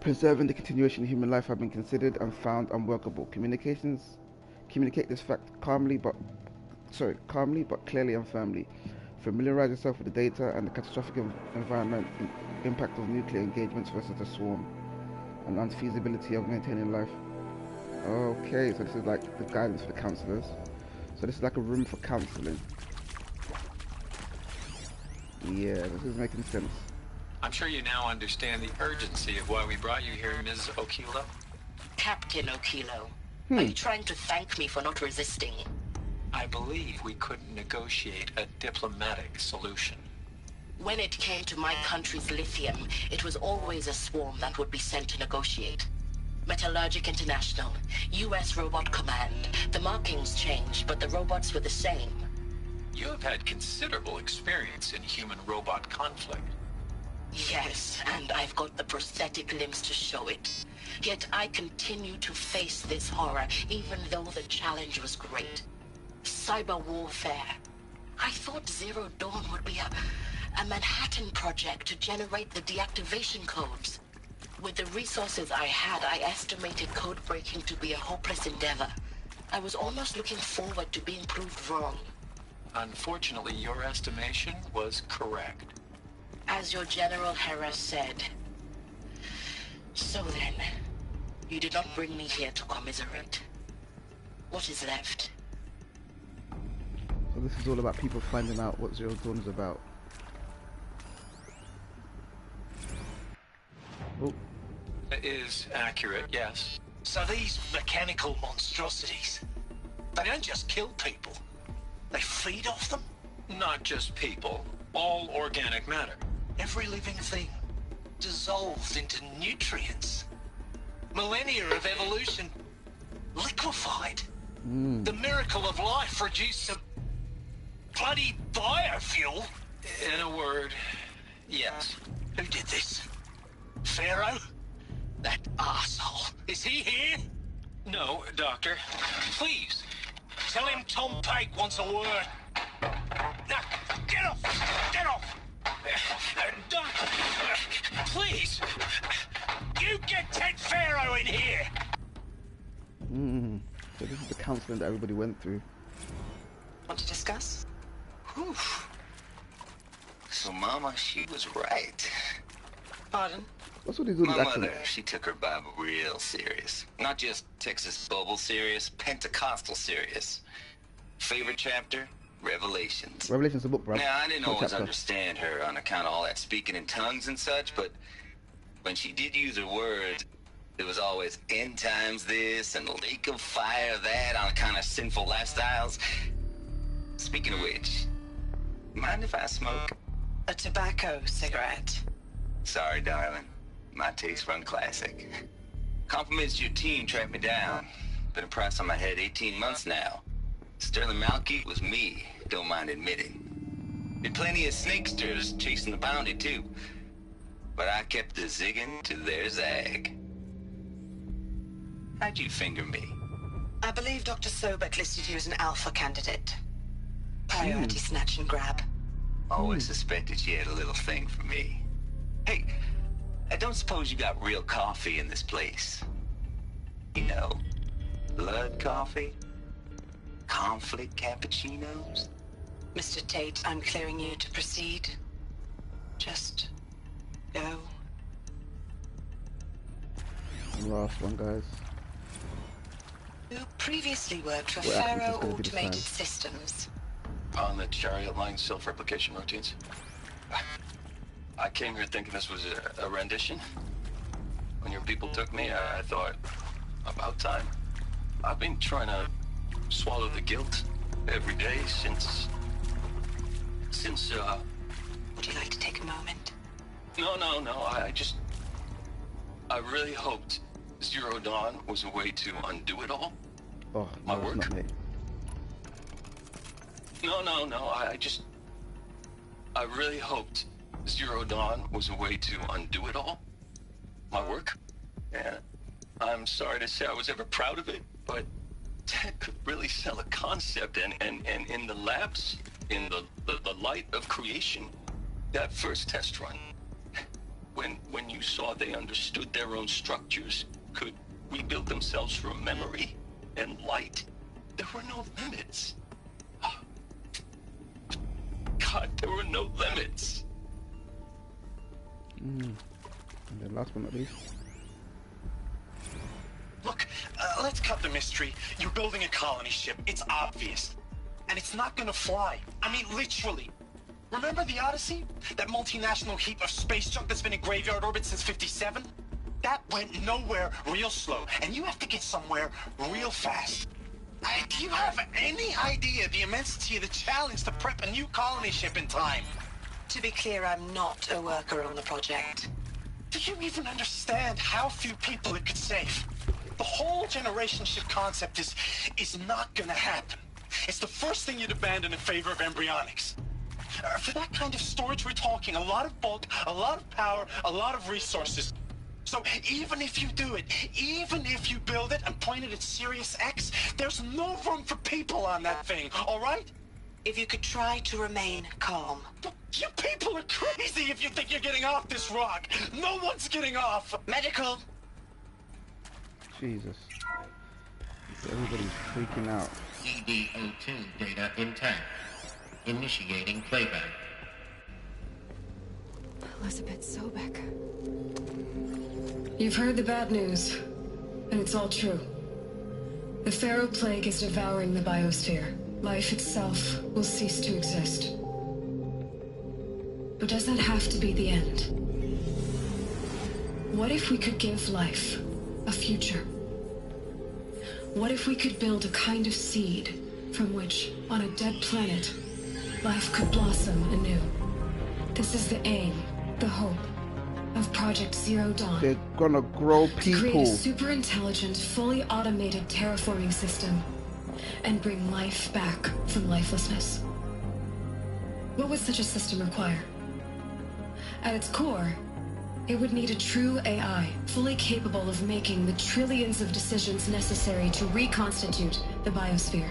preserving the continuation of human life have been considered and found unworkable. Communicate this fact calmly but clearly and firmly. Familiarize yourself with the data and the catastrophic environment impact of nuclear engagements versus the swarm and unfeasibility of maintaining life. Okay, so this is like the guidance for the counselors. So this is like a room for counseling. Yeah, this is making sense. I'm sure you now understand the urgency of why we brought you here, Ms. Okilo. Captain Okilo, are you trying to thank me for not resisting? I believe we couldn't negotiate a diplomatic solution. When it came to my country's lithium, it was always a swarm that would be sent to negotiate. Metallurgic International, US Robot Command. The markings changed, but the robots were the same. You have had considerable experience in human-robot conflict. Yes, and I've got the prosthetic limbs to show it. Yet I continue to face this horror, even though the challenge was great. Cyber warfare. I thought Zero Dawn would be a Manhattan project to generate the deactivation codes. With the resources I had, I estimated code breaking to be a hopeless endeavor. I was almost looking forward to being proved wrong. Unfortunately, your estimation was correct. As your General Harris said. So then, you did not bring me here to commiserate. What is left? So this is all about people finding out what Zero Dawn is about. Oh. It is accurate, yes. So these mechanical monstrosities, they don't just kill people, they feed off them? Not just people, all organic matter. Every living thing dissolved into nutrients. Millennia of evolution liquefied. The miracle of life reduced to bloody biofuel. In a word, yes. Who did this? Pharaoh? That arsehole. Is he here? No, Doctor. Please, tell him Tom Pake wants a word. Now, get off! Get off! Doctor, please! You get Ted Pharaoh in here! So this is the counseling that everybody went through. Want to discuss? Whew. So Mama, she was right. Pardon? What's with these little My accents? mother, she took her Bible real serious. Not just Texas Bubble serious, Pentecostal serious. Favorite chapter? Revelations. Revelation's a book, bro. Now, I didn't Not a always chapter. understand her on account of all that speaking in tongues and such, but when she did use her words, it was always end times this and lake of fire that on account of sinful lifestyles. Speaking of which, mind if I smoke? A tobacco cigarette. Sorry, darling. My taste run classic. Compliments to your team tracked me down. Been a price on my head 18 months now. Sterling Malky was me, don't mind admitting. And plenty of snakesters chasing the bounty, too. But I kept the zigging to their zag. How'd you finger me? I believe Dr. Sobek listed you as an alpha candidate. Priority snatch and grab. Always suspected she had a little thing for me. Hey, I don't suppose you got real coffee in this place? You know, blood coffee? Conflict cappuccinos? Mr. Tate, I'm clearing you to proceed. Just go. Last one, guys. You previously worked for Well, Faro it's gonna be the Automated same. Systems. On the chariot line self-replication routines. I came here thinking this was a rendition. When your people took me, I thought, about time. I've been trying to swallow the guilt every day since, Would you like to take a moment? No, I really hoped Zero Dawn was a way to undo it all. Oh, My no, work? it's not me. No, I really hoped Zero Dawn was a way to undo it all. My work. And I'm sorry to say I was ever proud of it, but Ted could really sell a concept, and in the labs, in the light of creation, that first test run, when you saw they understood their own structures, could rebuild themselves from memory and light, there were no limits. God, there were no limits. And then last but not least. Look, let's cut the mystery. You're building a colony ship. It's obvious. And it's not gonna fly. I mean, literally. Remember the Odyssey? That multinational heap of space junk that's been in graveyard orbit since '57? That went nowhere real slow. And you have to get somewhere real fast. Do you have any idea the immensity of the challenge to prep a new colony ship in time? To be clear, I'm not a worker on the project. Do you even understand how few people it could save? The whole generation ship concept is not gonna happen. It's the first thing you'd abandon in favor of embryonics. For that kind of storage, we're talking a lot of bulk, a lot of power, a lot of resources. So even if you do it, even if you build it and point it at Sirius X, there's no room for people on that thing, all right? If you could try to remain calm. You people are crazy if you think you're getting off this rock. No one's getting off. Medical. Jesus. Everybody's freaking out. CD02 data intact. Initiating playback. Elizabeth Sobek. You've heard the bad news, and it's all true. The Pharaoh Plague is devouring the biosphere. Life itself will cease to exist. But does that have to be the end? What if we could give life a future? What if we could build a kind of seed from which, on a dead planet, life could blossom anew? This is the aim, the hope, of Project Zero Dawn. They're gonna grow To create people. a super intelligent, fully automated terraforming system and bring life back from lifelessness. What would such a system require? At its core, it would need a true AI, fully capable of making the trillions of decisions necessary to reconstitute the biosphere.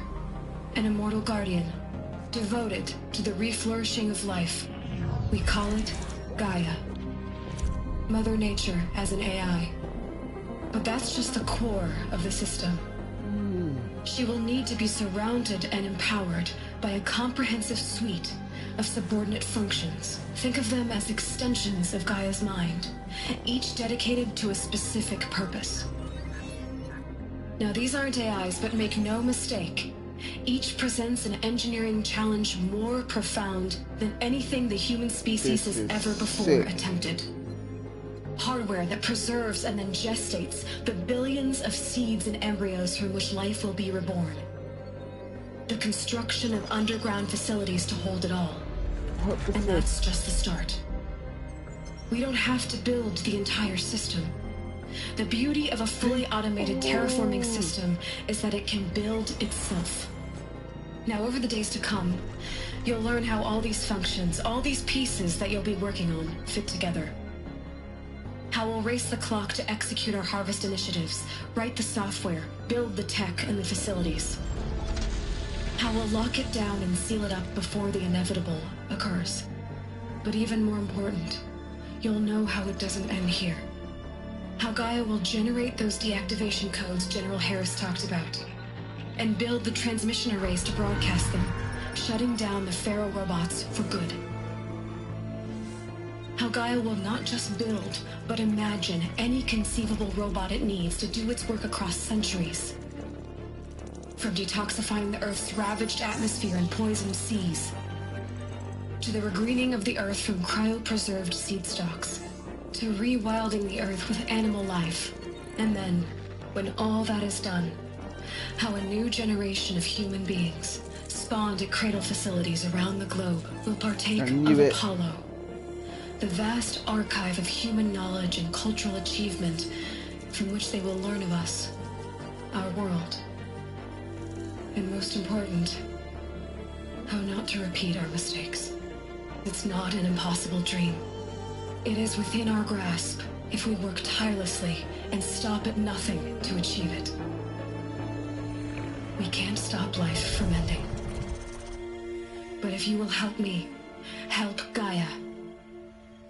An immortal guardian, devoted to the reflourishing of life. We call it Gaia. Mother Nature as an AI. But that's just the core of the system. She will need to be surrounded and empowered by a comprehensive suite of subordinate functions. Think of them as extensions of Gaia's mind, each dedicated to a specific purpose. Now, these aren't AIs, but make no mistake, each presents an engineering challenge more profound than anything the human species has ever before attempted. Hardware that preserves and then gestates the billions of seeds and embryos from which life will be reborn. The construction of underground facilities to hold it all. And that's just the start. We don't have to build the entire system. The beauty of a fully automated terraforming system is that it can build itself. Now, over the days to come, You'll learn how all these functions, all these pieces that you'll be working on, fit together. How we'll race the clock to execute our harvest initiatives, write the software, build the tech and the facilities. How we'll lock it down and seal it up before the inevitable occurs. But even more important, you'll know how it doesn't end here. How Gaia will generate those deactivation codes General Harris talked about, and build the transmission arrays to broadcast them, shutting down the Pharaoh robots for good. How Gaia will not just build, but imagine any conceivable robot it needs to do its work across centuries. From detoxifying the Earth's ravaged atmosphere and poisoned seas, to the regreening of the Earth from cryopreserved seed stalks, to rewilding the Earth with animal life. And then, when all that is done, how a new generation of human beings, spawned at cradle facilities around the globe, will partake of Apollo, the vast archive of human knowledge and cultural achievement from which they will learn of us, our world, and most important, how not to repeat our mistakes. It's not an impossible dream. It is within our grasp if we work tirelessly and stop at nothing to achieve it. We can't stop life from ending. But if you will help me, help Gaia,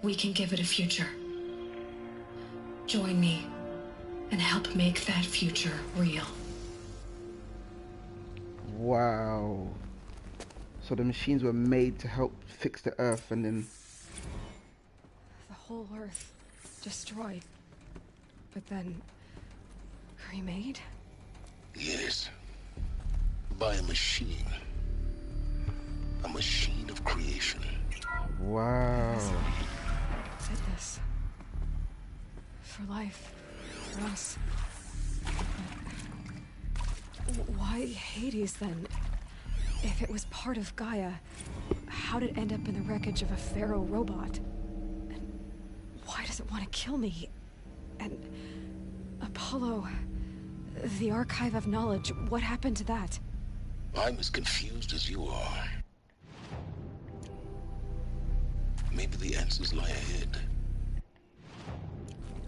we can give it a future. Join me and help make that future real. Wow. So the machines were made to help fix the Earth, and then the whole Earth destroyed, but then remade? Yes. By a machine. A machine of creation. Wow. Fitness. For life. For us. But why Hades then? If it was part of Gaia, how did it end up in the wreckage of a Pharaoh robot? And why does it want to kill me? And Apollo, the archive of knowledge, what happened to that? I'm as confused as you are. Maybe the answers lie ahead.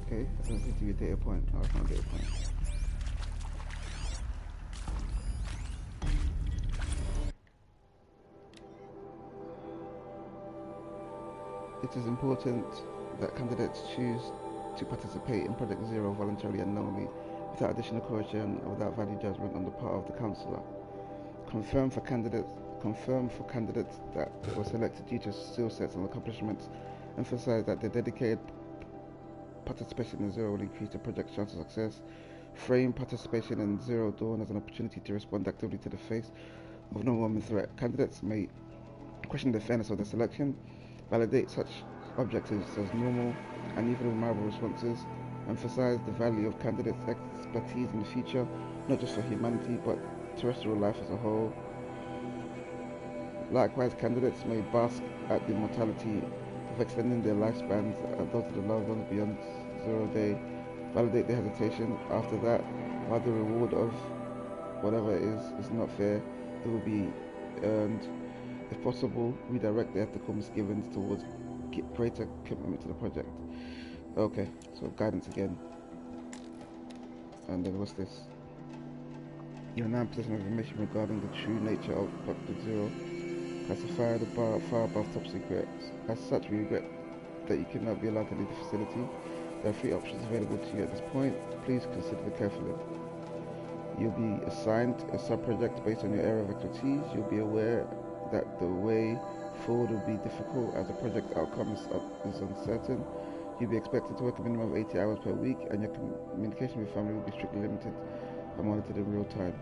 Okay, I don't think you a data point. Oh, it's not a data point. It is important that candidates choose to participate in Project Zero voluntarily and knowingly, without additional coercion or without value judgment on the part of the councillor. Confirm for candidates that were selected due to skill sets and accomplishments. Emphasize that their dedicated participation in Zero will increase the project's chance of success. Frame participation in Zero Dawn as an opportunity to respond actively to the face of no woman threat. Candidates may question the fairness of the selection, validate such objectives as normal and even admirable responses, emphasize the value of candidates' expertise in the future, not just for humanity but terrestrial life as a whole. Likewise, candidates may bask at the mortality of extending their lifespans and those of the loved ones beyond 0 day. Validate their hesitation. After that, while the reward of whatever it is not fair, it will be earned. If possible, redirect the ethical misgivings towards greater commitment to the project. Okay, so guidance again. And then what's this? You are now in possession of information regarding the true nature of Project Zero. Classified far above top secret. As such, we regret that you cannot be allowed to leave the facility. There are 3 options available to you at this point. Please consider them carefully. You'll be assigned a sub-project based on your area of expertise. You'll be aware that the way forward will be difficult as the project outcome is uncertain. You'll be expected to work a minimum of 80 hours per week, and your communication with family will be strictly limited and monitored in real time.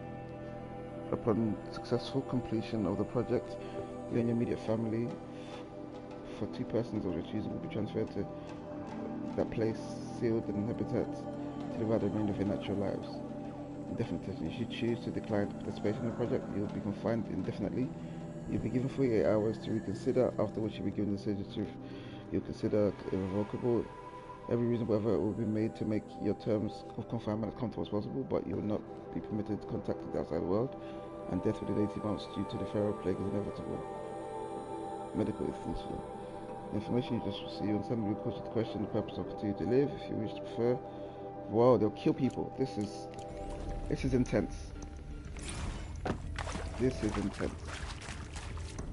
Upon successful completion of the project, you and your immediate family, for 2 persons of your choosing, will be transferred to that place, sealed and habitat, to live out the remainder of your natural lives. Indefinitely. If you choose to decline participation in the project, you will be confined indefinitely. You'll be given 48 hours to reconsider, after which you'll be given the decision to you'll consider irrevocable. Every reasonable effort will be made to make your terms of confinement as comfortable as possible, but you will not be permitted contact with the outside world, and death within 18 months due to the Pharaoh plague is inevitable. medical information. The information you just received and suddenly will cause you to question the purpose of continue to live if you wish to prefer. Whoa, they'll kill people. This is intense. This is intense.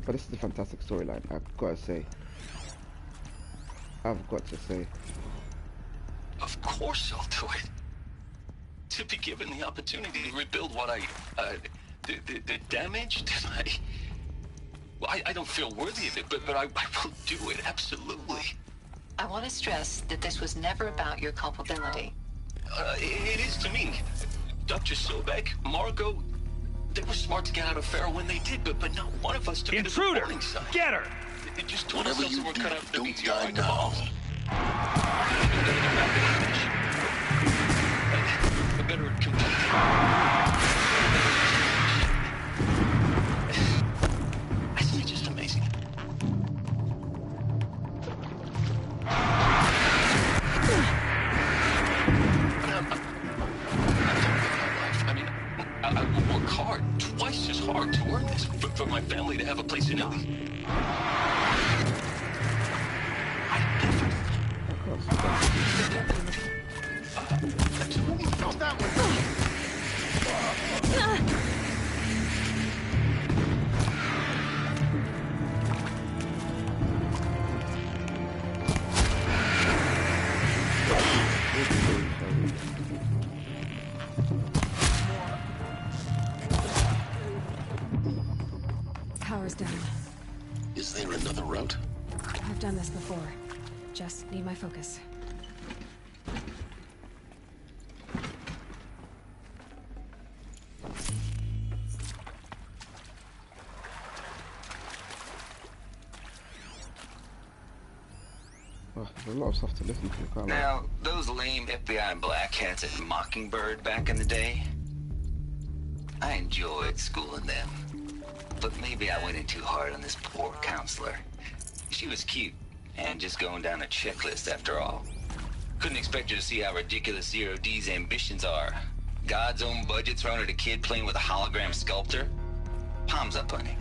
But this is a fantastic storyline, I've got to say. I've got to say. Of course I'll do it. To be given the opportunity to rebuild what the damage that I don't feel worthy of it, but I will do it, absolutely. I want to stress that this was never about your culpability. It is to me. Dr. Sobek, Margot, they were smart to get out of Pharaoh when they did, but not one of us took it as a warning sign. Get her! It just told us Whatever you we're do, cut out for the don't BTR die and the now. bombs. I better complete. Isn't it just amazing? I will work hard, twice as hard to earn this, for my family to have a place in Italy. Not that one. Power's down. Is there another route? I've done this before. Just need my focus. Oh, there's a lot of stuff to listen to, can't I? Now, those lame FBI black hats at Mockingbird back in the day, I enjoyed schooling them. But maybe I went in too hard on this poor counselor. She was cute, and just going down a checklist after all. Couldn't expect her to see how ridiculous Zero D's ambitions are. God's own budget thrown at a kid playing with a hologram sculptor? Palms up, honey.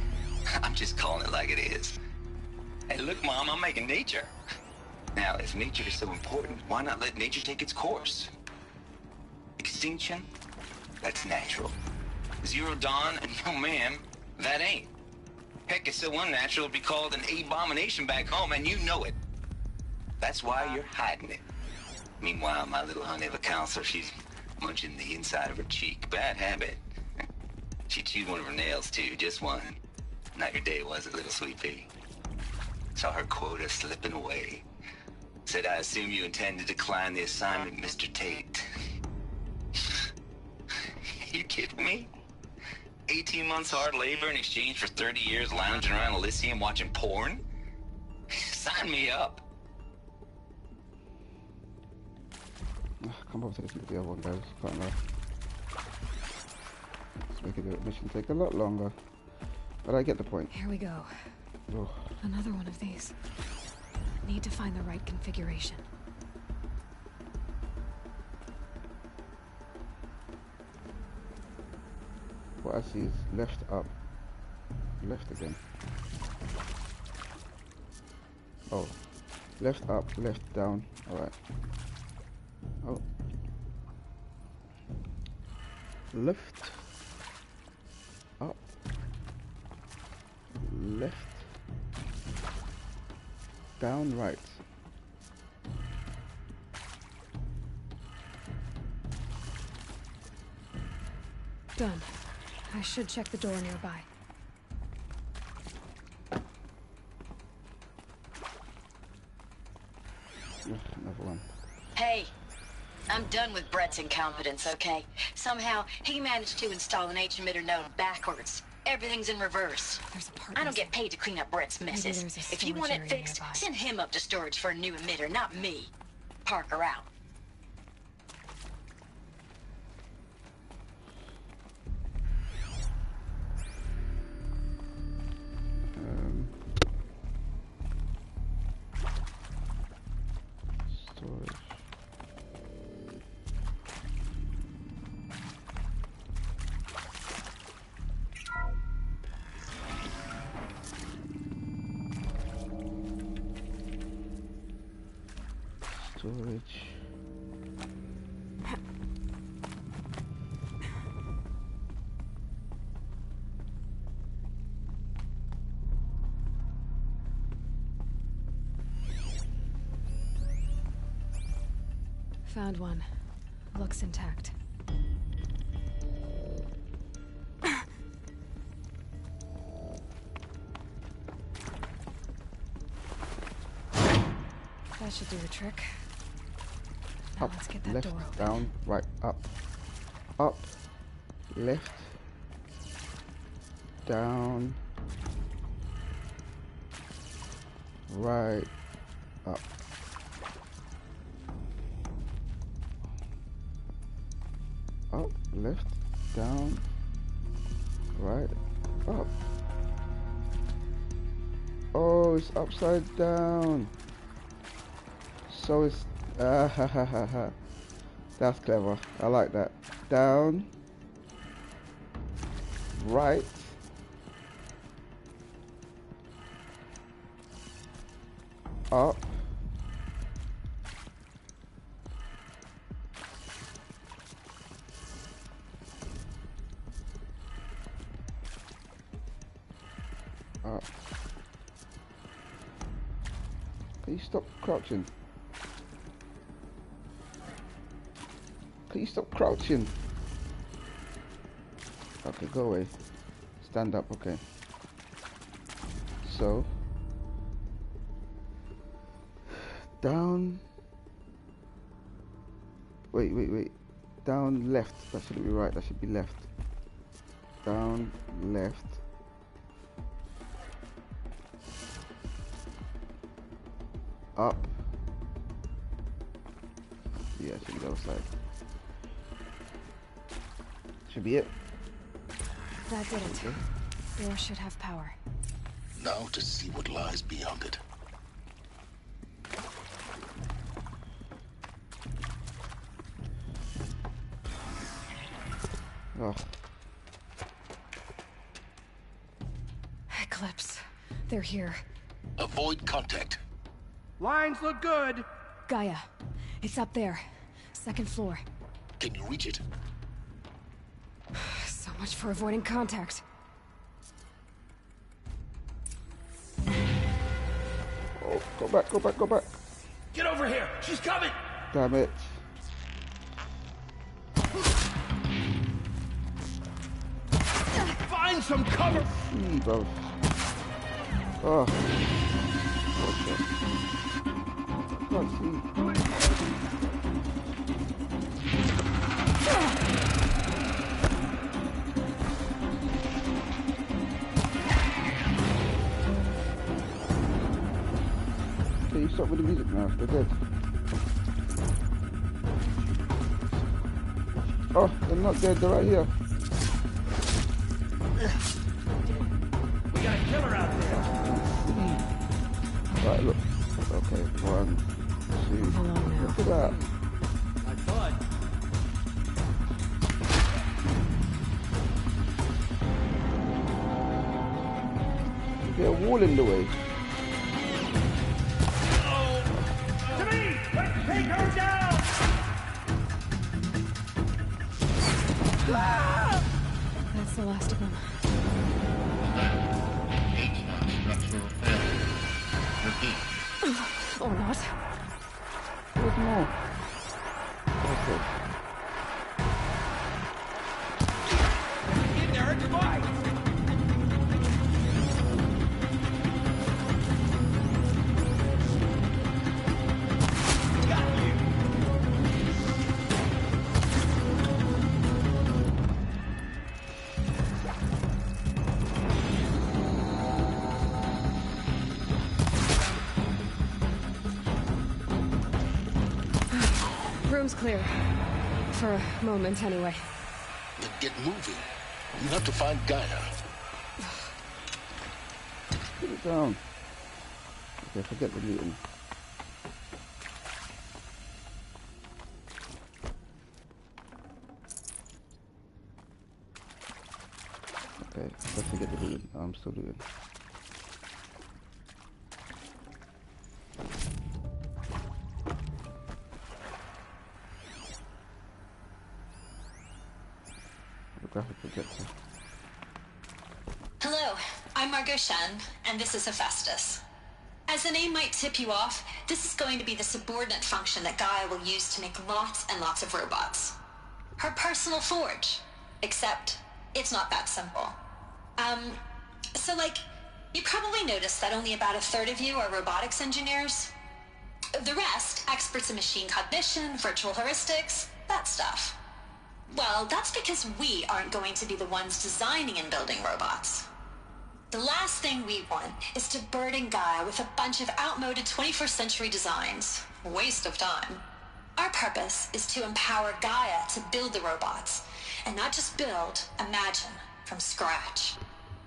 I'm just calling it like it is. Hey, look, Mom, I'm making nature. Now, if nature is so important, why not let nature take its course? Extinction? That's natural. Zero Dawn? No, ma'am, that ain't. Heck, it's so unnatural to be called an abomination back home, and you know it. That's why you're hiding it. Meanwhile, my little honey of a counselor, she's munching the inside of her cheek. Bad habit. She chewed one of her nails, too, just one. Not your day, was it, little sweet pea? Saw her quota slipping away. Said, I assume you intend to decline the assignment, Mr. Tate. You kidding me? 18 months hard labor in exchange for 30 years lounging around Elysium watching porn? Sign me up. Come over to listen to the other one, guys. Quite enough. Let's make the mission take a lot longer. But I get the point. Here we go. Oh. Another one of these. Need to find the right configuration. What I see is left up, left again. Oh, left up, left down. All right. Oh, left up, left down, right. Done. I should check the door nearby. Another one. Hey, I'm done with Brett's incompetence, okay? Somehow, he managed to install an H-emitter node backwards. Everything's in reverse. I don't get paid to clean up Brett's messes. If you want it fixed, send him up to storage for a new emitter, not me. Parker out. Storage. storage. Found one. Looks intact. That should do the trick. Now Up, let's get that left, door open. down, right, up, left, down, right, up. Up, left, down, right, up. Oh, it's upside down. So it's that's clever. I like that. Down, right, up, up. Can you stop crouching? Can you stop crouching? Okay, go away. Stand up, okay. So, down. Wait. Down left. That shouldn't be right. That should be left. Down left. Up. Yeah, should be the other side. Should be it. That did it. Door should have power. Now to see what lies beyond it. Oh. Eclipse. They're here. Avoid contact. Lines look good. Gaia. It's up there. Second floor. Can you reach it? So much for avoiding contact. Oh, go back. Get over here. She's coming. Damn it. Find some cover. See, bro. Oh. Can't see. Okay, you stop with the music now. They're dead. Oh, they're not dead. They're right here. We got a killer out there. Right, look. Okay, 1, 2. Look at that. My bud. There's a wall in the way. To me! Let's take her down! That's the last of them. Structural failure. Repeat. Or not. There's more. Okay. Get there, goodbye! Room's clear. For a moment, anyway. Then get moving. You have to find Gaia. Put it down. Okay, forget the looting. Okay, let's forget the looting. I'm still looting. traffic protector. Hello, I'm Margot Shen, and this is Hephaestus. As the name might tip you off, this is going to be the subordinate function that Gaia will use to make lots and lots of robots. Her personal forge. Except, it's not that simple. So you probably noticed that only about a third of you are robotics engineers. The rest, experts in machine cognition, virtual heuristics, that stuff. Well, that's because we aren't going to be the ones designing and building robots. The last thing we want is to burden Gaia with a bunch of outmoded 21st century designs. Waste of time. Our purpose is to empower Gaia to build the robots, and not just build, imagine, from scratch.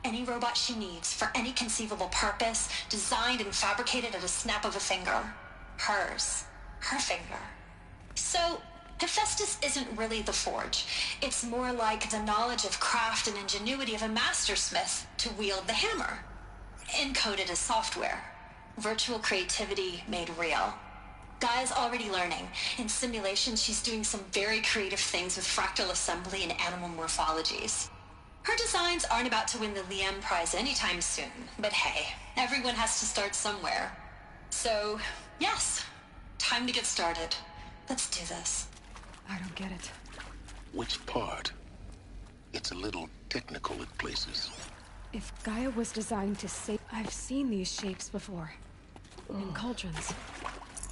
Any robot she needs for any conceivable purpose, designed and fabricated at a snap of a finger. Hers. Her finger. So, Hephaestus isn't really the forge. It's more like the knowledge of craft and ingenuity of a mastersmith to wield the hammer. Encoded as software. Virtual creativity made real. Gaia's already learning. In simulation, she's doing some very creative things with fractal assembly and animal morphologies. Her designs aren't about to win the Liam Prize anytime soon, but hey, everyone has to start somewhere. So, yes, time to get started. Let's do this. I don't get it. Which part? It's a little technical at places. If Gaia was designed to save... I've seen these shapes before. In cauldrons.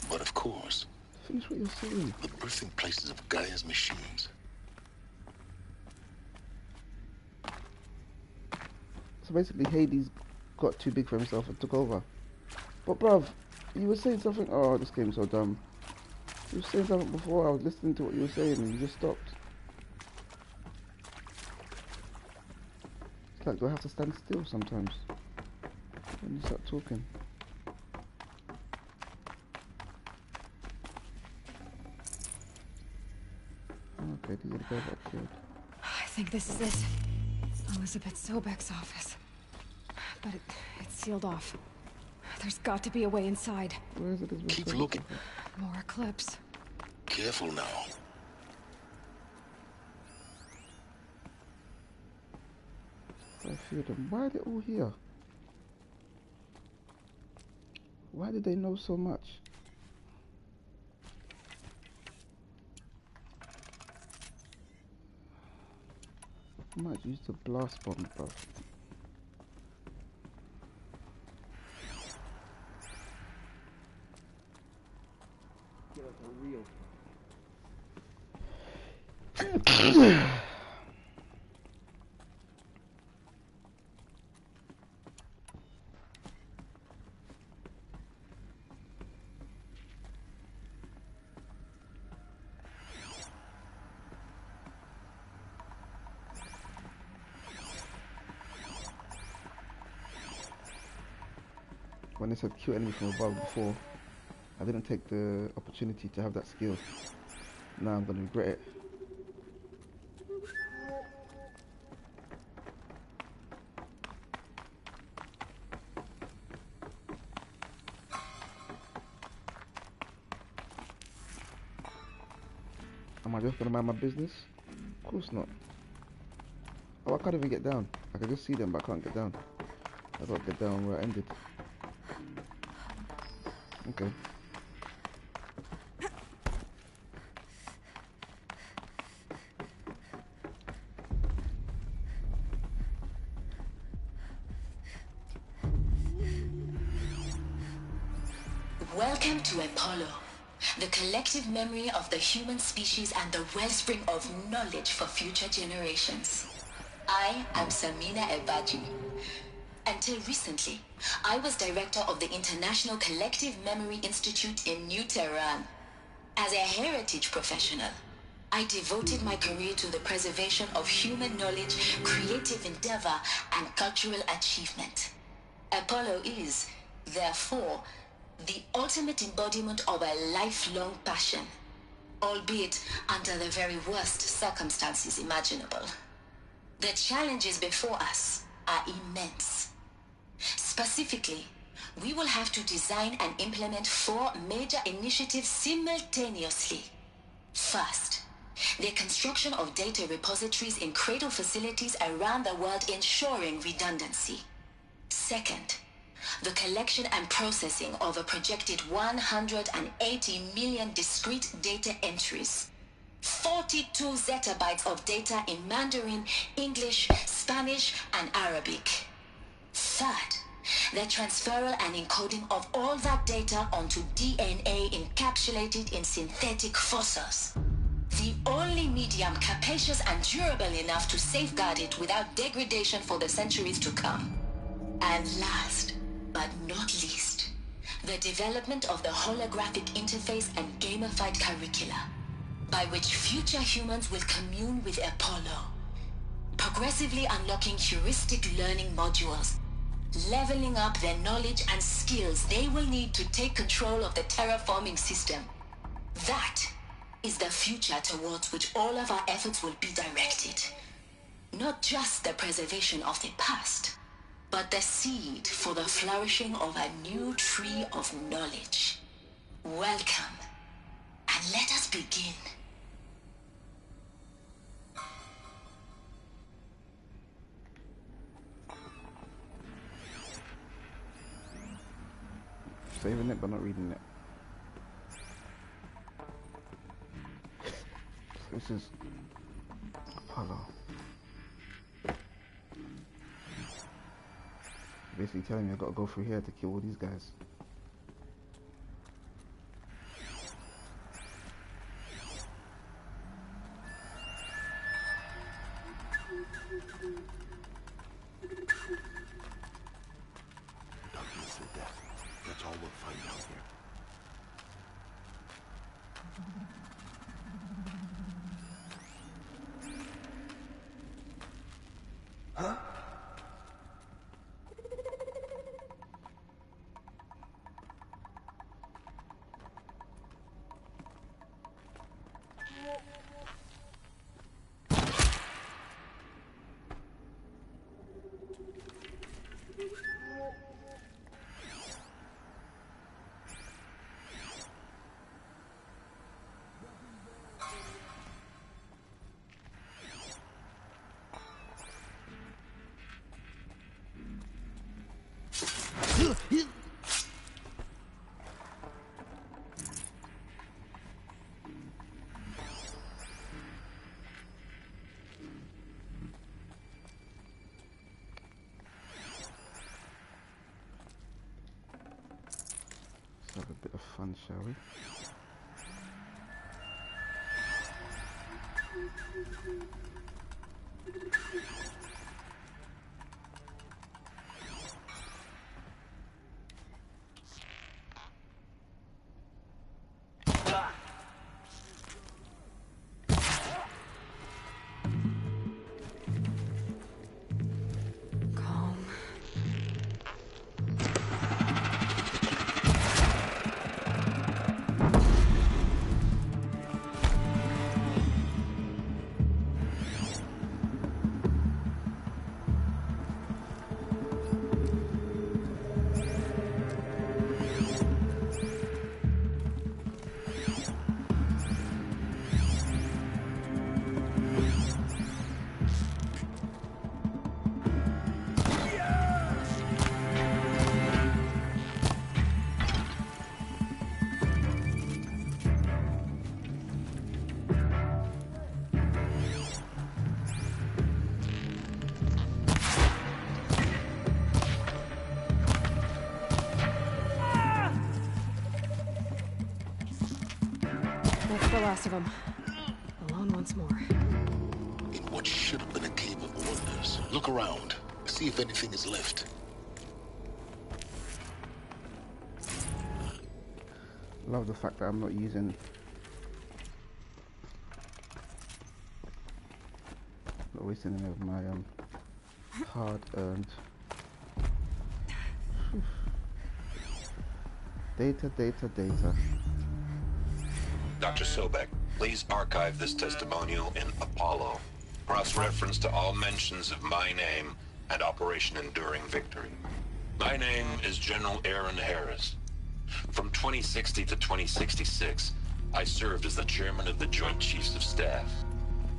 But of course, Finish what you're saying. the birthing places of Gaia's machines. So basically, Hades got too big for himself and took over. But bruv, you were saying something. Oh, this game's so dumb. You were saying something before. I was listening to what you were saying, and you just stopped. It's like, do I have to stand still sometimes when you start talking? Okay, these are the guys that killed. I think this is it. Elizabeth Sobek's office. But it's sealed off. There's got to be a way inside. Where is it? Keep looking. More Eclipse. Careful now. I feel them. Why are they all here? Why did they know so much? I might use the blast bomb, but Get us a real. when they said kill enemy from above before, I didn't take the opportunity to have that skill. Now I'm gonna regret it. Am I just gonna mind my business? Of course not. Oh, I can't even get down. I can just see them, but I can't get down. I gotta get down where I ended. Okay. Welcome to Apollo, the collective memory of the human species and the wellspring of knowledge for future generations. I am Samina Ebaji. Until recently, I was director of the International Collective Memory Institute in New Tehran. As a heritage professional, I devoted my career to the preservation of human knowledge, creative endeavor, and cultural achievement. Apollo is, therefore, the ultimate embodiment of a lifelong passion, albeit under the very worst circumstances imaginable. The challenges before us are immense. Specifically, we will have to design and implement 4 major initiatives simultaneously. First, the construction of data repositories in cradle facilities around the world, ensuring redundancy. Second, the collection and processing of a projected 180 million discrete data entries. 42 zettabytes of data in Mandarin, English, Spanish, and Arabic. Third, the transferal and encoding of all that data onto DNA encapsulated in synthetic fossils. The only medium capacious and durable enough to safeguard it without degradation for the centuries to come. And last, but not least, the development of the holographic interface and gamified curricula, by which future humans will commune with Apollo, progressively unlocking heuristic learning modules, leveling up their knowledge and skills they will need to take control of the terraforming system. That is the future towards which all of our efforts will be directed. Not just the preservation of the past, but the seed for the flourishing of a new tree of knowledge. Welcome, and let us begin. Saving it but not reading it. This is Apollo. Basically telling me I gotta go through here to kill all these guys. Darkness or death. That's all we'll find out here. Huh? Let's have a bit of fun, shall we? That's the last of them. Alone once more. In what should have been a cave of wonders. Look around. See if anything is left. Love the fact that I'm not using not wasting any of my hard-earned data. Dr. Sobek, please archive this testimonial in Apollo. Cross-reference to all mentions of my name and Operation Enduring Victory. My name is General Aaron Harris. From 2060 to 2066, I served as the chairman of the Joint Chiefs of Staff,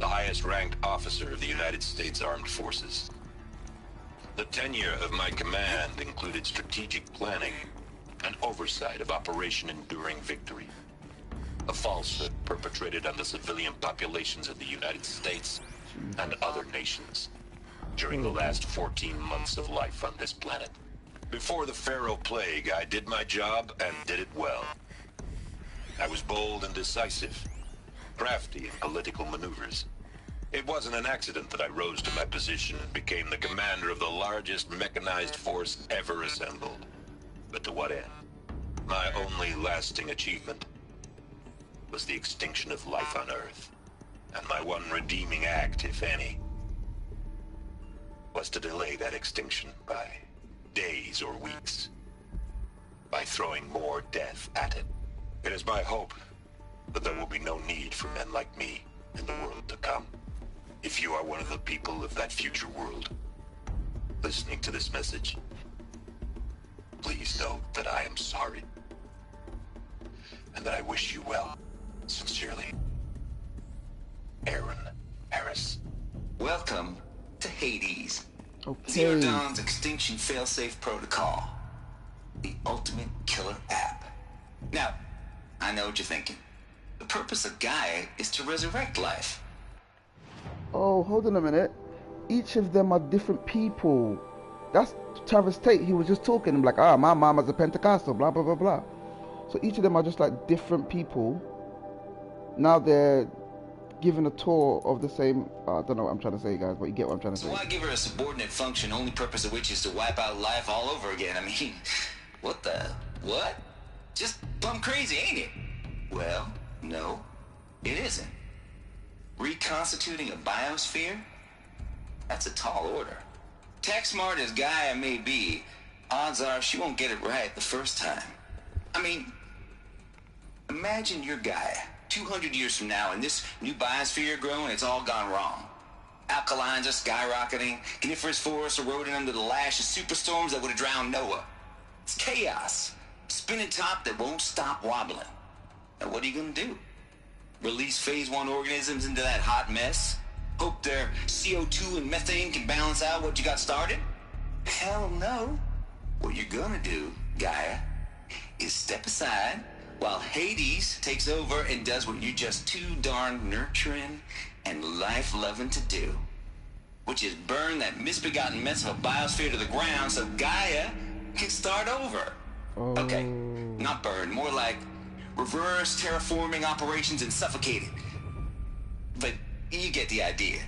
the highest-ranked officer of the United States Armed Forces. The tenure of my command included strategic planning and oversight of Operation Enduring Victory, a falsehood perpetrated on the civilian populations of the United States and other nations during the last 14 months of life on this planet. Before the Pharaoh Plague, I did my job and did it well. I was bold and decisive, crafty in political maneuvers. It wasn't an accident that I rose to my position and became the commander of the largest mechanized force ever assembled. But to what end? My only lasting achievement was the extinction of life on Earth. And my one redeeming act, if any, was to delay that extinction by days or weeks, by throwing more death at it. It is my hope that there will be no need for men like me in the world to come. If you are one of the people of that future world listening to this message, please know that I am sorry and that I wish you well. Sincerely, Aaron Harris. Welcome to Hades. Okay. Zero Dawn's Extinction Failsafe Protocol. The ultimate killer app. Now, I know what you're thinking. The purpose of Gaia is to resurrect life. Oh, hold on a minute. Each of them are different people. That's Travis Tate. He was just talking. I'm like, my mama's a Pentecostal, blah, blah, blah, blah. So each of them are just like different people. Now they're given a tour of the same... I don't know what I'm trying to say, guys, but you get what I'm trying to say. So why give her a subordinate function, only purpose of which is to wipe out life all over again? I mean, what the... what? Just plumb crazy, ain't it? Well, no, it isn't. Reconstituting a biosphere? That's a tall order. Tech smart as Gaia may be, odds are she won't get it right the first time. I mean, imagine you're Gaia, 200 years from now, and this new biosphere you're growing, it's all gone wrong. Alkalines are skyrocketing, coniferous forests eroding under the lash of superstorms that would have drowned Noah. It's chaos. Spinning top that won't stop wobbling. Now what are you gonna do? Release phase 1 organisms into that hot mess? Hope their CO2 and methane can balance out what you got started? Hell no. What you're gonna do, Gaia, is step aside while Hades takes over and does what you're just too darn nurturing and life-loving to do. Which is burn that misbegotten mess of a biosphere to the ground so Gaia can start over. Okay, not burn, more like reverse terraforming operations and suffocate it. But you get the idea.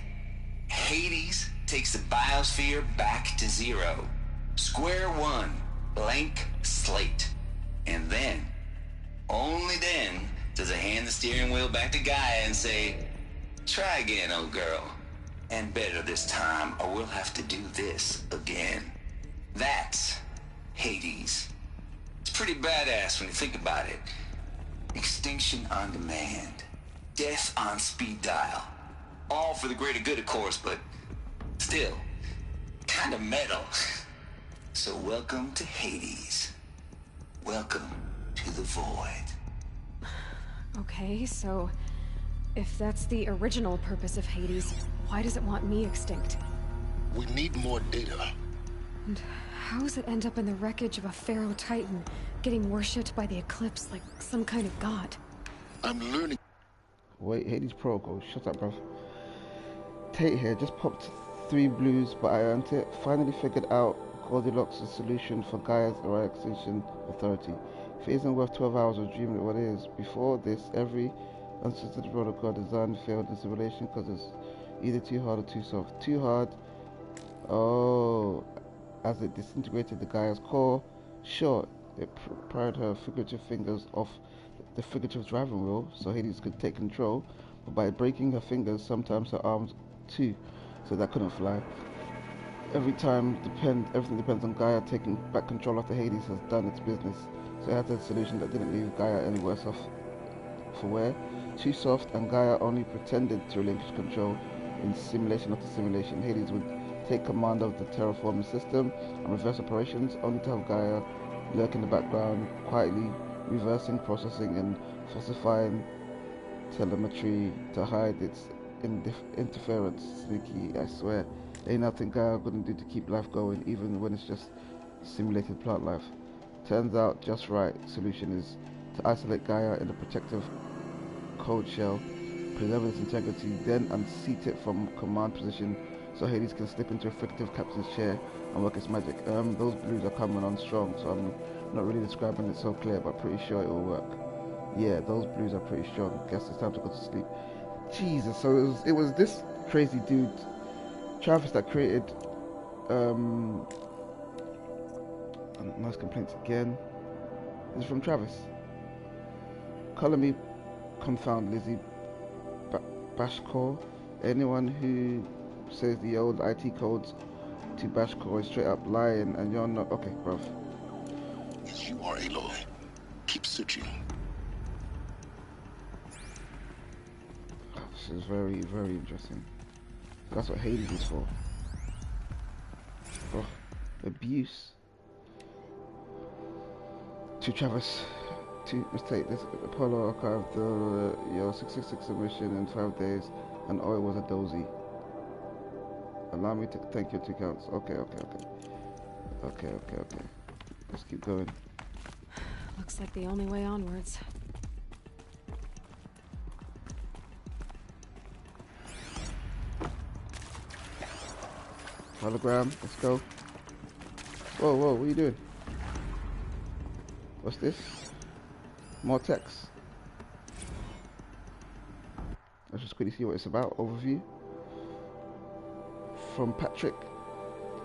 Hades takes the biosphere back to zero. Square one, blank slate. And then, only then, does it hand the steering wheel back to Gaia and say, try again, old girl. And better this time, or we'll have to do this again. That's Hades. It's pretty badass when you think about it. Extinction on demand. Death on speed dial. All for the greater good, of course, but still, kind of metal. So welcome to Hades. Welcome to the void. Okay, so if that's the original purpose of Hades, why does it want me extinct? We need more data. And how does it end up in the wreckage of a Pharaoh Titan, getting worshipped by the Eclipse like some kind of god? I'm learning. Wait, Hades Protocol, shut up, bro. Tate here, just popped 3 blues, but I earned it. Finally figured out Goldilocks' solution for Gaia's extinction authority. If it isn't worth 12 hours of dreaming what is. Before this, every uncertain protocol designed failed in simulation because it's either too hard or too soft. Too hard, as it disintegrated the Gaia's core. Sure, it pried her figurative fingers off the figurative driving wheel so Hades could take control, but by breaking her fingers, sometimes her arms too, so that couldn't fly. Everything depends on Gaia taking back control after Hades has done its business. So it had a solution that didn't leave Gaia any worse off for wear. Too soft, and Gaia only pretended to relinquish control in simulation after simulation. Hades would take command of the terraforming system and reverse operations, only to have Gaia lurk in the background, quietly reversing, processing, and falsifying telemetry to hide its interference. Sneaky, I swear. Ain't nothing Gaia gonna do to keep life going, even when it's just simulated plant life. Turns out, just right solution is to isolate Gaia in a protective cold shell, preserve its integrity, then unseat it from command position so Hades can slip into a fictive captain's chair and work its magic. Those blues are coming on strong, so I'm not really describing it so clear, but pretty sure it will work. Yeah, those blues are pretty strong. Guess it's time to go to sleep. Jesus, so it was this crazy dude, Travis, that created nice complaints again. This is from Travis. Color me confound Lizzie Bashcore. Anyone who says the old IT codes to Bashcore is straight up lying, and you're not. Okay, bruv. Yes, you are, Aloy. Keep searching. This is very, very interesting. That's what Hades is for. Oh, abuse. To Travis, to mistake this Apollo archived your 666 submission in 5 days, and it was a dozy. Allow me to thank your 2 counts. Okay. Let's keep going. Looks like the only way onwards. Hologram, let's go. Whoa, what are you doing? What's this? More text. Let's just quickly see what it's about. Overview. From Patrick.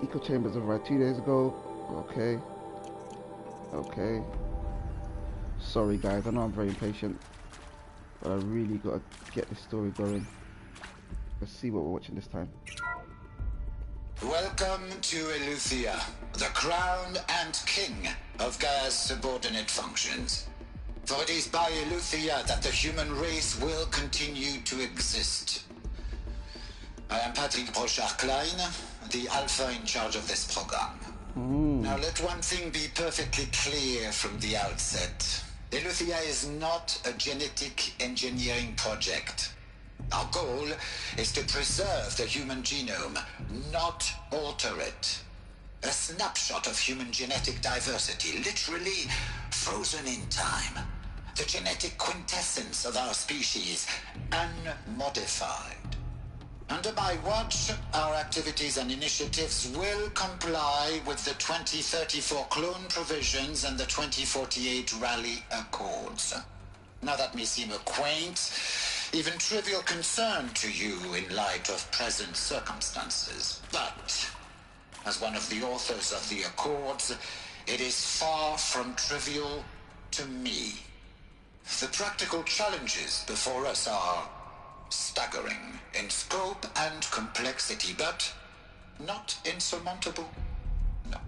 Eco Chambers arrived 2 days ago. Okay. Sorry guys, I know I'm very impatient, but I really got to get this story going. Let's see what we're watching this time. Welcome to Eleuthia, the crown and king of Gaia's subordinate functions. For it is by Eleuthia that the human race will continue to exist. I am Patrick Brochard-Klein, the Alpha in charge of this program. Now let one thing be perfectly clear from the outset. Eleuthia is not a genetic engineering project. Our goal is to preserve the human genome, not alter it. A snapshot of human genetic diversity, literally frozen in time. The genetic quintessence of our species, unmodified. Under my watch, our activities and initiatives will comply with the 2034 clone provisions and the 2048 Raleigh Accords. Now that may seem a quaint, even trivial concern to you in light of present circumstances. But, as one of the authors of the Accords, it is far from trivial to me. The practical challenges before us are staggering in scope and complexity, but not insurmountable. No.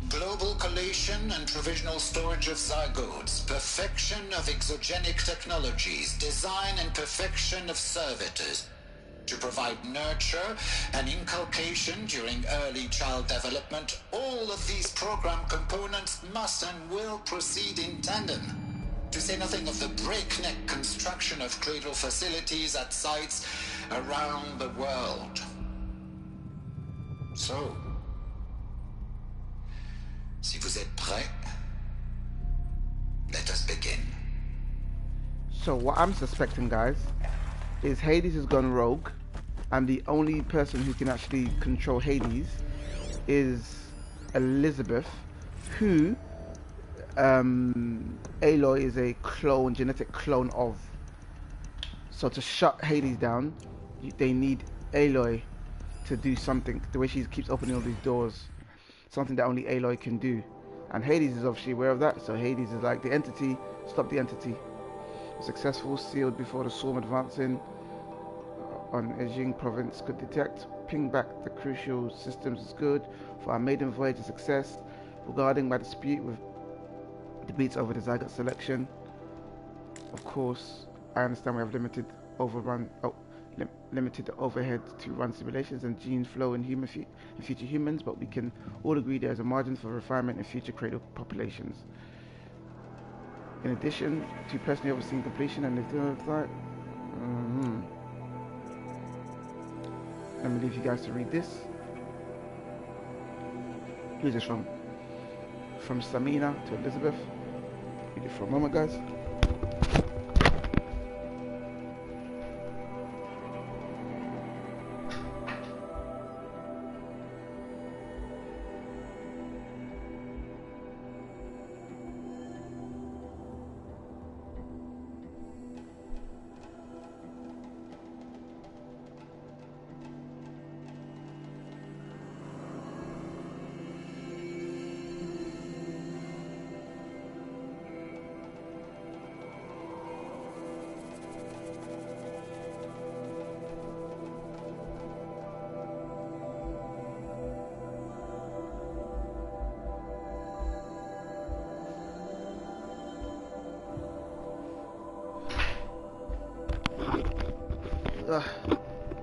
Global collation and provisional storage of zygotes, perfection of exogenic technologies, design and perfection of servitors, to provide nurture and inculcation during early child development. All of these program components must and will proceed in tandem. To say nothing of the breakneck construction of cradle facilities at sites around the world. So, si vous êtes prêts, let us begin. So what I'm suspecting, guys, is Hades has gone rogue, and the only person who can actually control Hades is Elizabeth, who Aloy is a clone, genetic clone of. So to shut Hades down, they need Aloy to do something. The way she keeps opening all these doors, something that only Aloy can do. And Hades is obviously aware of that, so Hades is like, the entity, stop the entity. Successful, sealed before the swarm advancing on Ejing province could detect. Ping back the crucial systems is good for our maiden voyage of success. Regarding my dispute with debates over the zygote selection, of course, I understand we have limited overhead to run simulations and gene flow in future humans, but we can all agree there is a margin for refinement in future cradle populations. In addition to personally overseeing completion and Let me leave you guys to read this. Here's this from Samina to Elizabeth. Read it for a moment, guys.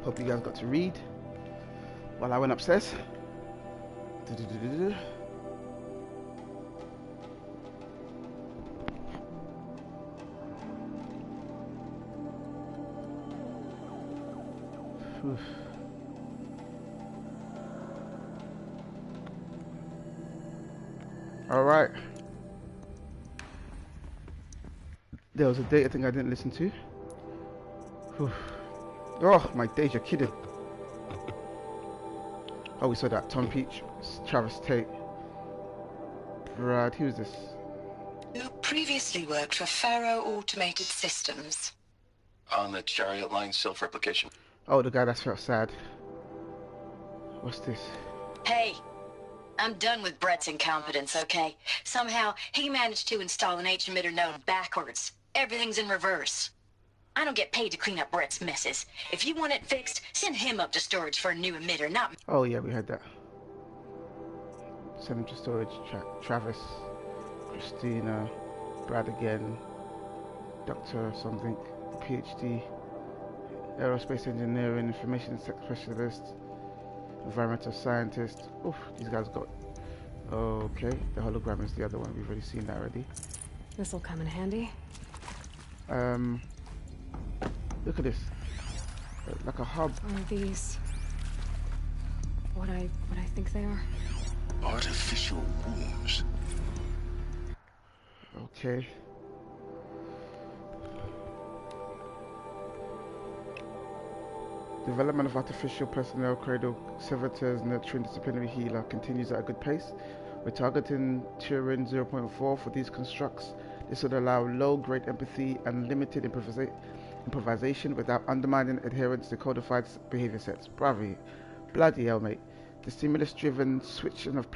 Hope you guys got to read while I went upstairs. All right. There was a date I think I didn't listen to. Oh, my days, you're kidding. Oh, we saw that. Tom Peach, Travis Tate. Brad, who is this? You previously worked for Faro Automated Systems. On the Chariot Line self-replication. Oh, the guy that felt sad. What's this? Hey, I'm done with Brett's incompetence, okay? Somehow, he managed to install an H-emitter node backwards. Everything's in reverse. I don't get paid to clean up Brett's messes. If you want it fixed, send him up to storage for a new emitter, not me. Oh yeah, we had that. Send him to storage. Travis, Christina, Brad again, Doctor something, PhD, aerospace engineering, information specialist, environmental scientist. Oof, these guys got. Okay, the hologram is the other one. We've already seen that already. This'll come in handy. Look at this, like a hub. Are these what I think they are? Artificial wombs. Okay. Development of artificial personnel cradle servitors nurturing disciplinary healer continues at a good pace. We're targeting Turing 0.4 for these constructs. This would allow low-grade empathy and limited improvisation without undermining adherence to codified behavior sets. Bravi. Bloody hell, mate. The stimulus-driven switching of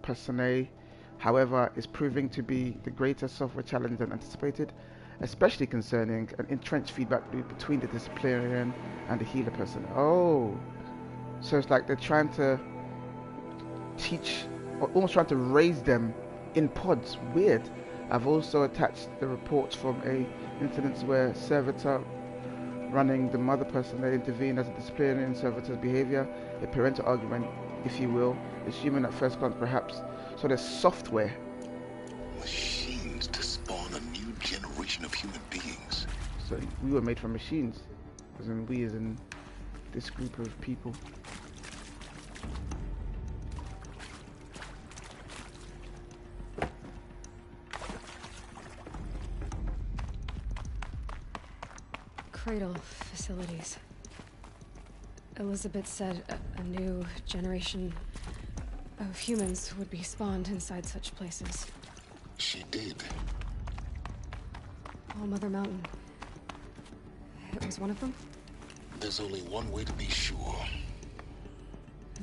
personae, however, is proving to be the greater software challenge than anticipated, especially concerning an entrenched feedback loop between the disciplinarian and the healer person. Oh, so it's like they're trying to teach, or almost trying to raise them in pods. Weird. I've also attached the reports from a incidents where servitor running the mother person that intervened as a disciplinarian servitor's behavior, a parental argument, if you will, assuming at first glance perhaps. So there's software. Machines to spawn a new generation of human beings. So we were made from machines, as in we as in this group of people. Cradle facilities. Elizabeth said a new generation of humans would be spawned inside such places. She did. All Mother Mountain. It was one of them? There's only one way to be sure.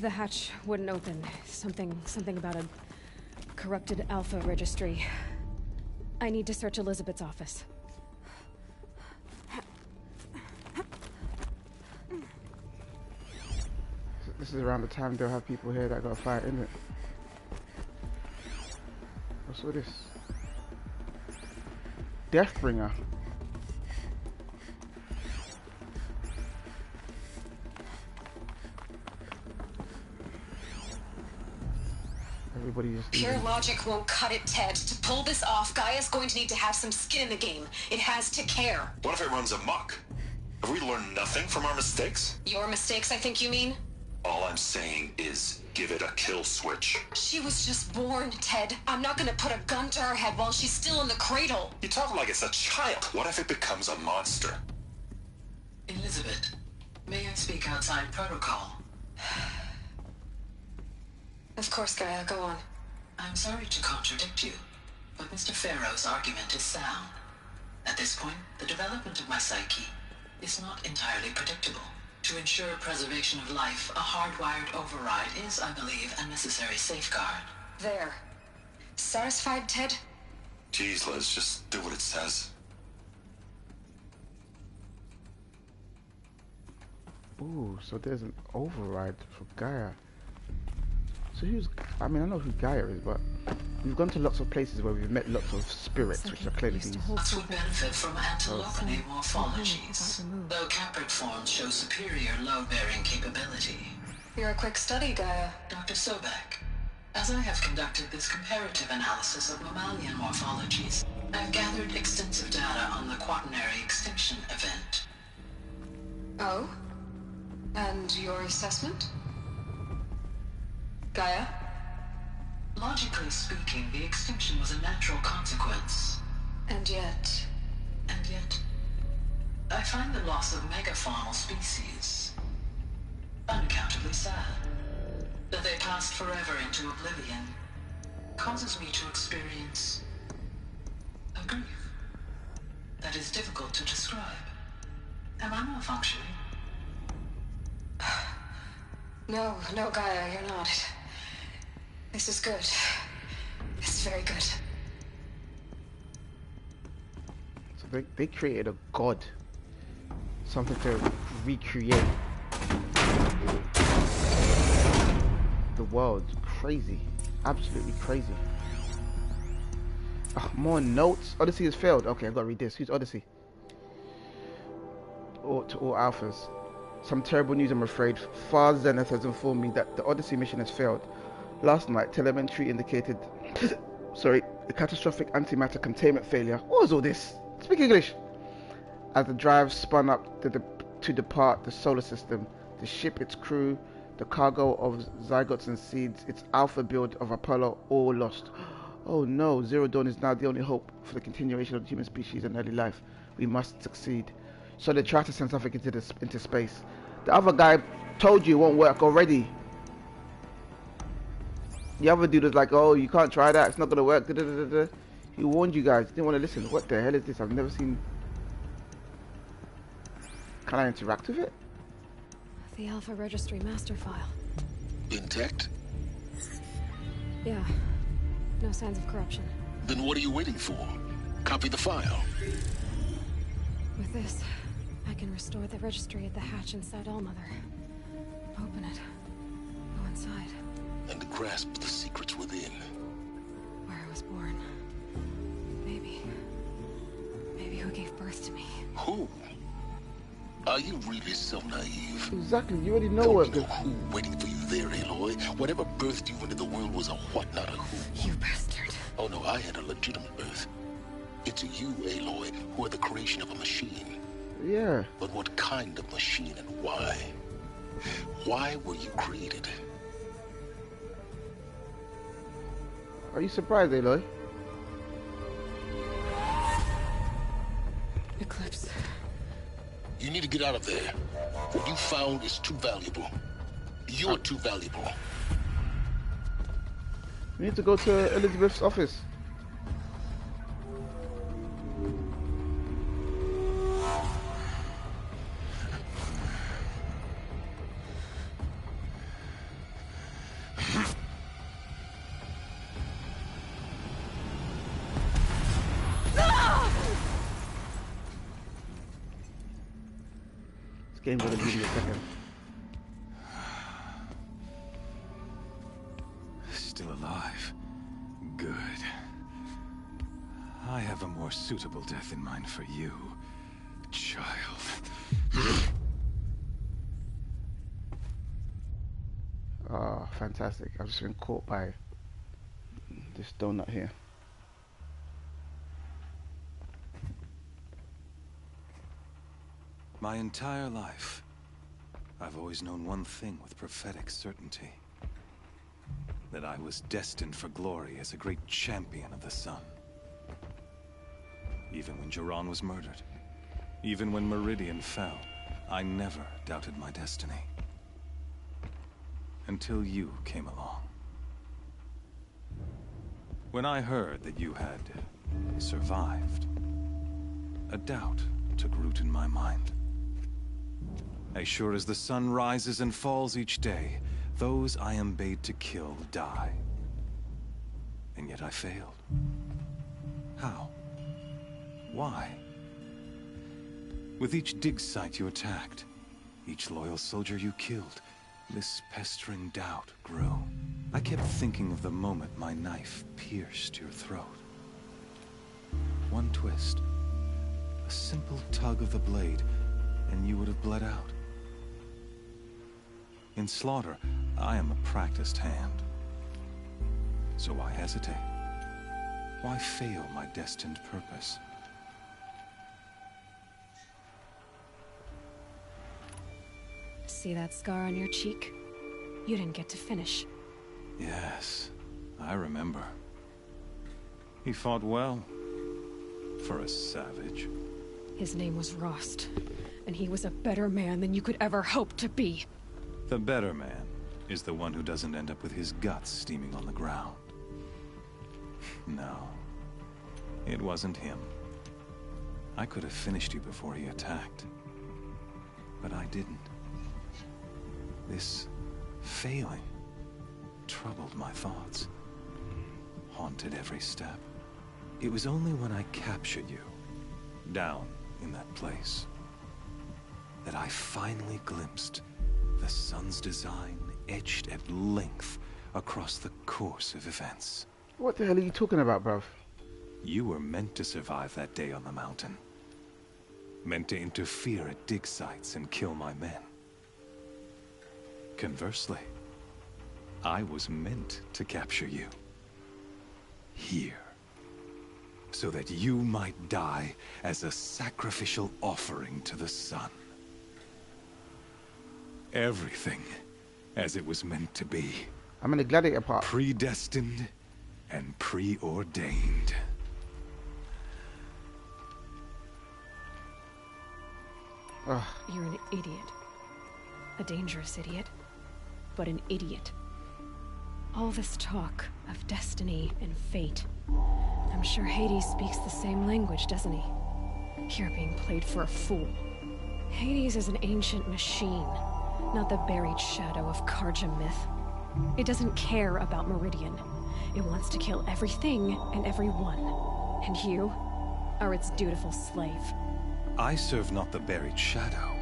The hatch wouldn't open. Something about a corrupted Alpha registry. I need to search Elizabeth's office. This is around the time they'll have people here that got a fight, isn't it? What's all this? Deathbringer. Everybody just Pure logic won't cut it, Ted. To pull this off, Gaia's going to need to have some skin in the game. It has to care. What if it runs amok? Have we learned nothing from our mistakes? Your mistakes, I think you mean? All I'm saying is, give it a kill switch. She was just born, Ted. I'm not gonna put a gun to her head while she's still in the cradle. You talk like it's a child. What if it becomes a monster? Elizabeth, may I speak outside protocol? Of course, Gaia, go on. I'm sorry to contradict you, but Mr. Farrow's argument is sound. At this point, the development of my psyche is not entirely predictable. To ensure preservation of life, a hardwired override is, I believe, a necessary safeguard. There. Satisfied, Ted? Jeez, Liz, just do what it says. Ooh, so there's an override for Gaia. So who's... I mean, I know who Gaia is, but we've gone to lots of places where we've met lots of spirits, which are clearly these... Us would benefit from antilopenate morphologies, though caprid forms show superior load-bearing capability. You're a quick study, Gaia. Dr. Sobek, as I have conducted this comparative analysis of mammalian morphologies, I've gathered extensive data on the quaternary extinction event. Oh? And your assessment? Gaia? Logically speaking, the extinction was a natural consequence. And yet, I find the loss of megafaunal species unaccountably sad. That they passed forever into oblivion causes me to experience a grief that is difficult to describe. Am I malfunctioning? No, Gaia, you're not. This is good. It's very good. So they created a god. Something to recreate the world. Crazy. Absolutely crazy. More notes. Odyssey has failed. Okay, I've got to read this. Who's Odyssey? To all alphas. Some terrible news, I'm afraid. Far Zenith has informed me that the Odyssey mission has failed. Last night, telemetry indicated a catastrophic antimatter containment failure. What was all this? Speak English. As the drive spun up to depart the solar system, the ship, its crew, the cargo of zygotes and seeds, its alpha build of Apollo, all lost. Oh no, Zero Dawn is now the only hope for the continuation of the human species and early life. We must succeed. So they try to send something into space. The other guy told you it won't work already. The other dude was like, oh, you can't try that, it's not gonna work. He warned you guys, didn't want to listen. What the hell is this? I've never seen... Can I interact with it? The Alpha Registry master file. Intact? Yeah. No signs of corruption. Then what are you waiting for? Copy the file. With this, I can restore the registry at the hatch inside Allmother. Open it. Go inside. And grasp the secrets within. Where I was born. Maybe who gave birth to me. Who? Are you really so naive? Exactly, you already know what. Don't know who waiting for you there, Aloy. Whatever birthed you into the world was a what, not a who. You bastard. Oh no, I had a legitimate birth. It's you, Aloy, who are the creation of a machine. Yeah. But what kind of machine and why? Why were you created? Are you surprised, Aloy? Eclipse. You need to get out of there. What you found is too valuable. You're too valuable. We need to go to Elizabeth's office. Game gonna give you a second. Still alive. Good. I have a more suitable death in mind for you, child. Ah, fantastic. I've just been caught by this donut here. My entire life, I've always known one thing with prophetic certainty. That I was destined for glory as a great champion of the sun. Even when Jiran was murdered, even when Meridian fell, I never doubted my destiny. Until you came along. When I heard that you had survived, a doubt took root in my mind. As sure as the sun rises and falls each day, those I am bade to kill die. And yet I failed. How? Why? With each dig site you attacked, each loyal soldier you killed, this pestering doubt grew. I kept thinking of the moment my knife pierced your throat. One twist, a simple tug of the blade, and you would have bled out. In slaughter, I am a practiced hand. So why hesitate? Why fail my destined purpose? See that scar on your cheek? You didn't get to finish. Yes, I remember. He fought well. For a savage. His name was Rost, and he was a better man than you could ever hope to be. The better man is the one who doesn't end up with his guts steaming on the ground. No, it wasn't him. I could have finished you before he attacked. But I didn't. This failing troubled my thoughts, haunted every step. It was only when I captured you, down in that place, that I finally glimpsed the sun's design etched at length across the course of events. What the hell are you talking about, bruv? You were meant to survive that day on the mountain. Meant to interfere at dig sites and kill my men. Conversely, I was meant to capture you. Here. So that you might die as a sacrificial offering to the sun. Everything as it was meant to be. I'm in the gladiator part. Predestined and preordained. You're an idiot. A dangerous idiot. But an idiot. All this talk of destiny and fate. I'm sure Hades speaks the same language, doesn't he? You're being played for a fool. Hades is an ancient machine, not the buried shadow of Karja myth. It doesn't care about Meridian. It wants to kill everything and everyone. And you are its dutiful slave. I serve not the buried shadow,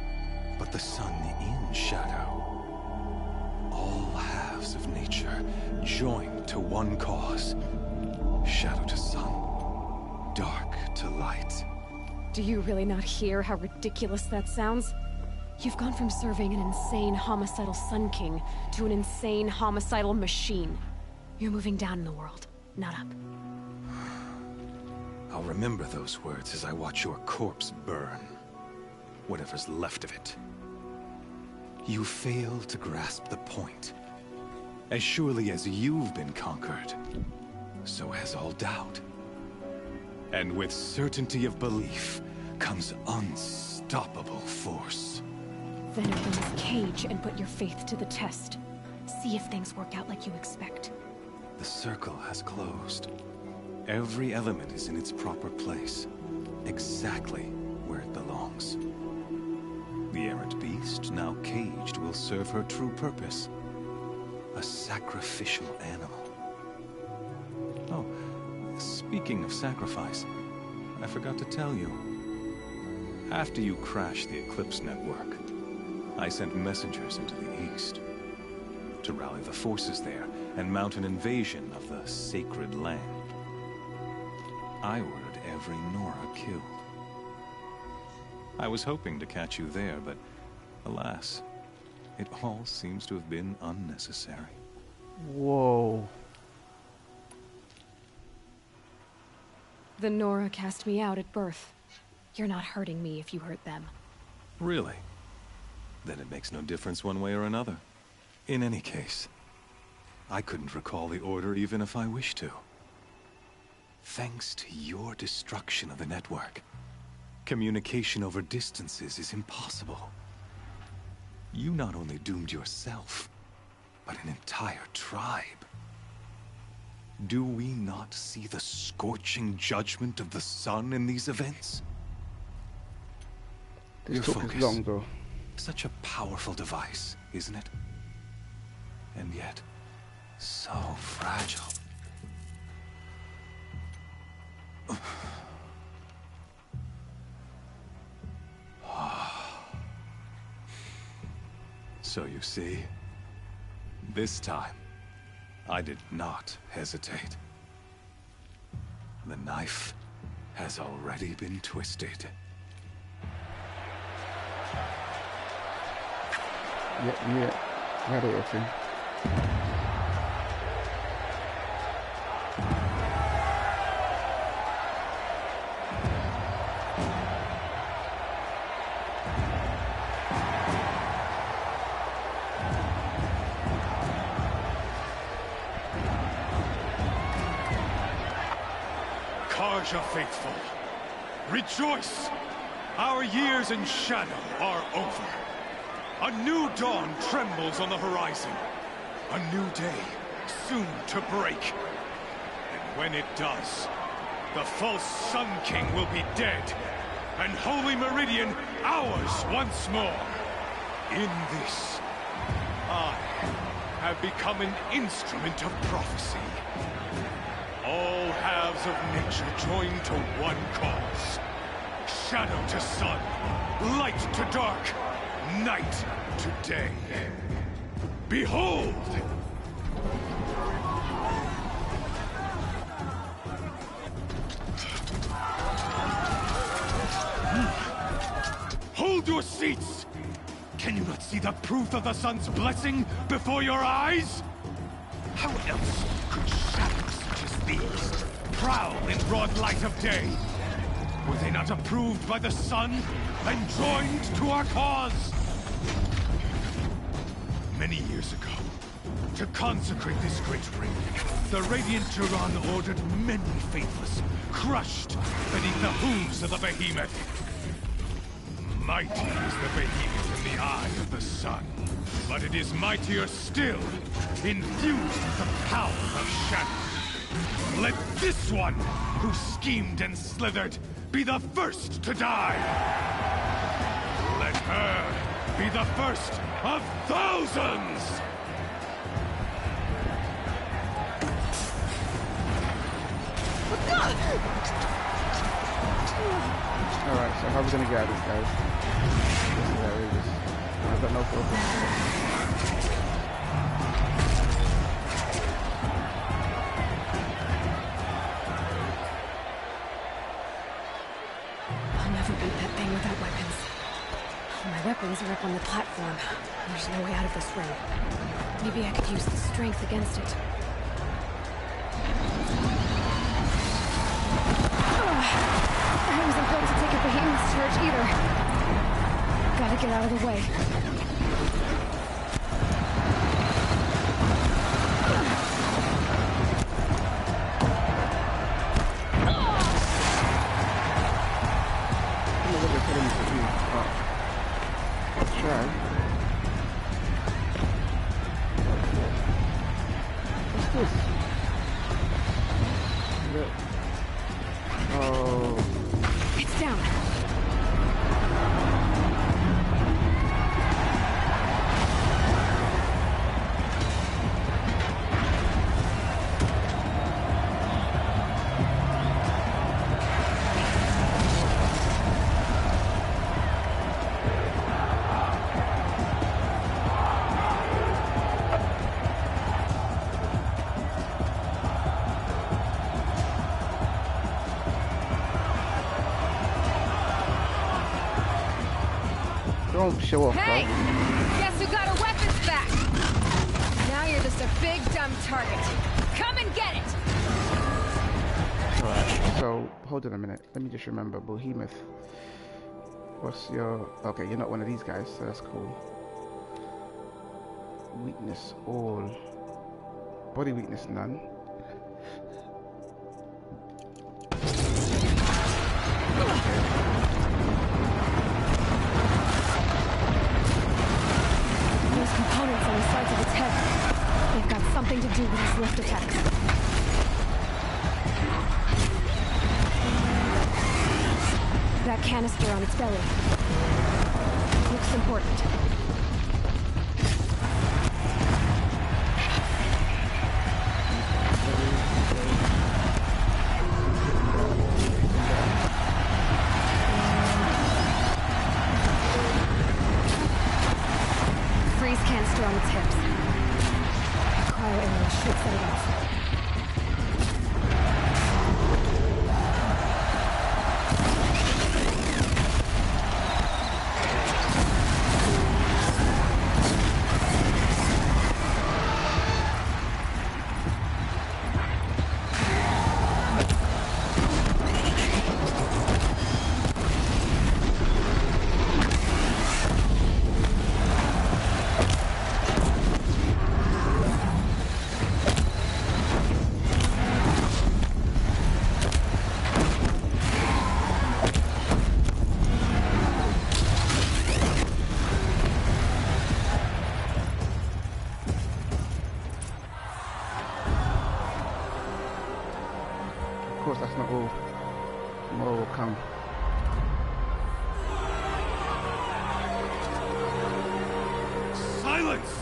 but the sun in shadow. All halves of nature joined to one cause. Shadow to sun, dark to light. Do you really not hear how ridiculous that sounds? You've gone from serving an insane homicidal Sun King to an insane homicidal machine. You're moving down in the world, not up. I'll remember those words as I watch your corpse burn. Whatever's left of it. You fail to grasp the point. As surely as you've been conquered, so has all doubt. And with certainty of belief comes unstoppable force. Then open this cage and put your faith to the test. See if things work out like you expect. The circle has closed. Every element is in its proper place, exactly where it belongs. The errant beast, now caged, will serve her true purpose. A sacrificial animal. Oh, speaking of sacrifice, I forgot to tell you. After you crashed the Eclipse network, I sent messengers into the east to rally the forces there and mount an invasion of the sacred land. I ordered every Nora killed. I was hoping to catch you there, but alas, it all seems to have been unnecessary. Whoa. The Nora cast me out at birth. You're not hurting me if you hurt them. Really? Then it makes no difference one way or another. In any case, I couldn't recall the order even if I wished to. Thanks to your destruction of the network, communication over distances is impossible. You not only doomed yourself, but an entire tribe. Do we not see the scorching judgment of the sun in these events? This Your talk focus. is long, though. Such a powerful device, isn't it? And yet, so fragile. So you see, this time, I did not hesitate. The knife has already been twisted. Yeah. Right away, Tim. Karja faithful, rejoice! Our years in shadow are over. A new dawn trembles on the horizon. A new day, soon to break. And when it does, the false Sun King will be dead, and Holy Meridian ours once more. In this, I have become an instrument of prophecy. All halves of nature join to one cause. Shadow to sun, light to dark, night to day. Behold! Hold your seats! Can you not see the proof of the sun's blessing before your eyes? How else could shadows such as these prowl in broad light of day? Were they not approved by the sun and joined to our cause? Many years ago, to consecrate this great ring, the Radiant Turan ordered many faithless, crushed beneath the hooves of the behemoth. Mighty is the behemoth in the eye of the sun, but it is mightier still, infused with the power of shadow. Let this one, who schemed and slithered, be the first to die! Let her be the first of thousands! Alright, so how are we gonna get this, guys? This is outrageous. I've got no focus. I'll never beat that thing without weapons. My weapons are up on the platform. There's no way out of this ring. Maybe I could use the strength against it. I wasn't built to take a behemoth's charge either. Gotta get out of the way. What's this? Oh. It's down. Don't show off, Hey! bro. Guess who got our weapons back? Now you're just a big dumb target. Come and get it! Alright, so hold on a minute. Let me just remember. Behemoth. What's your... Okay, you're not one of these guys, so that's cool. Weakness, all. Body weakness, none. Those components on the sides of its head. They've got something to do with his lift attacks. That canister on its belly. Looks important. Freeze canister on its hips. Cryo arrow should set it off. Of course, that's not all. More will come. Silence!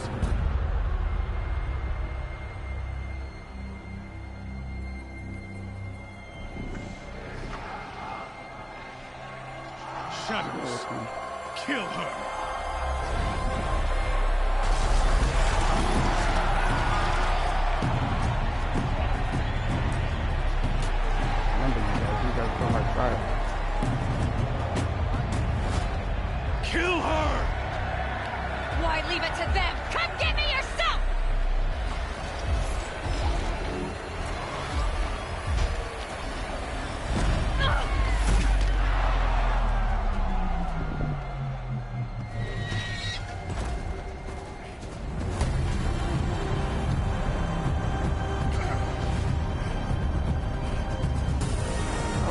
Shadows, kill her! Kill her! Why leave it to them? Come get me yourself!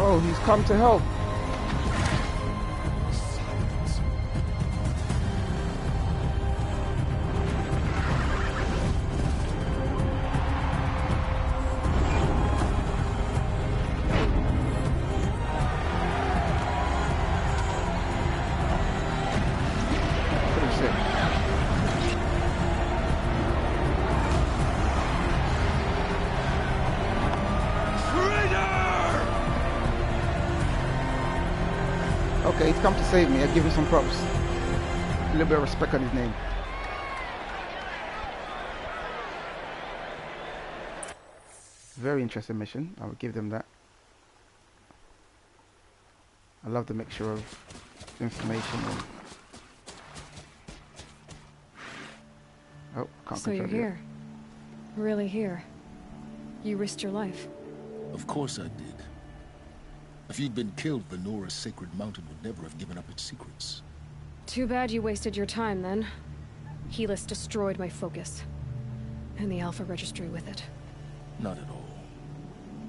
Oh, he's come to help. Okay, he's come to save me. I give him some props. A little bit of respect on his name. Very interesting mission. I would give them that. I love the mixture of information and... Oh, can't So you're here. Really here. You risked your life. Of course I did. If you'd been killed, the Nora's Sacred Mountain would never have given up its secrets. Too bad you wasted your time then. Helis destroyed my focus. And the Alpha Registry with it. Not at all.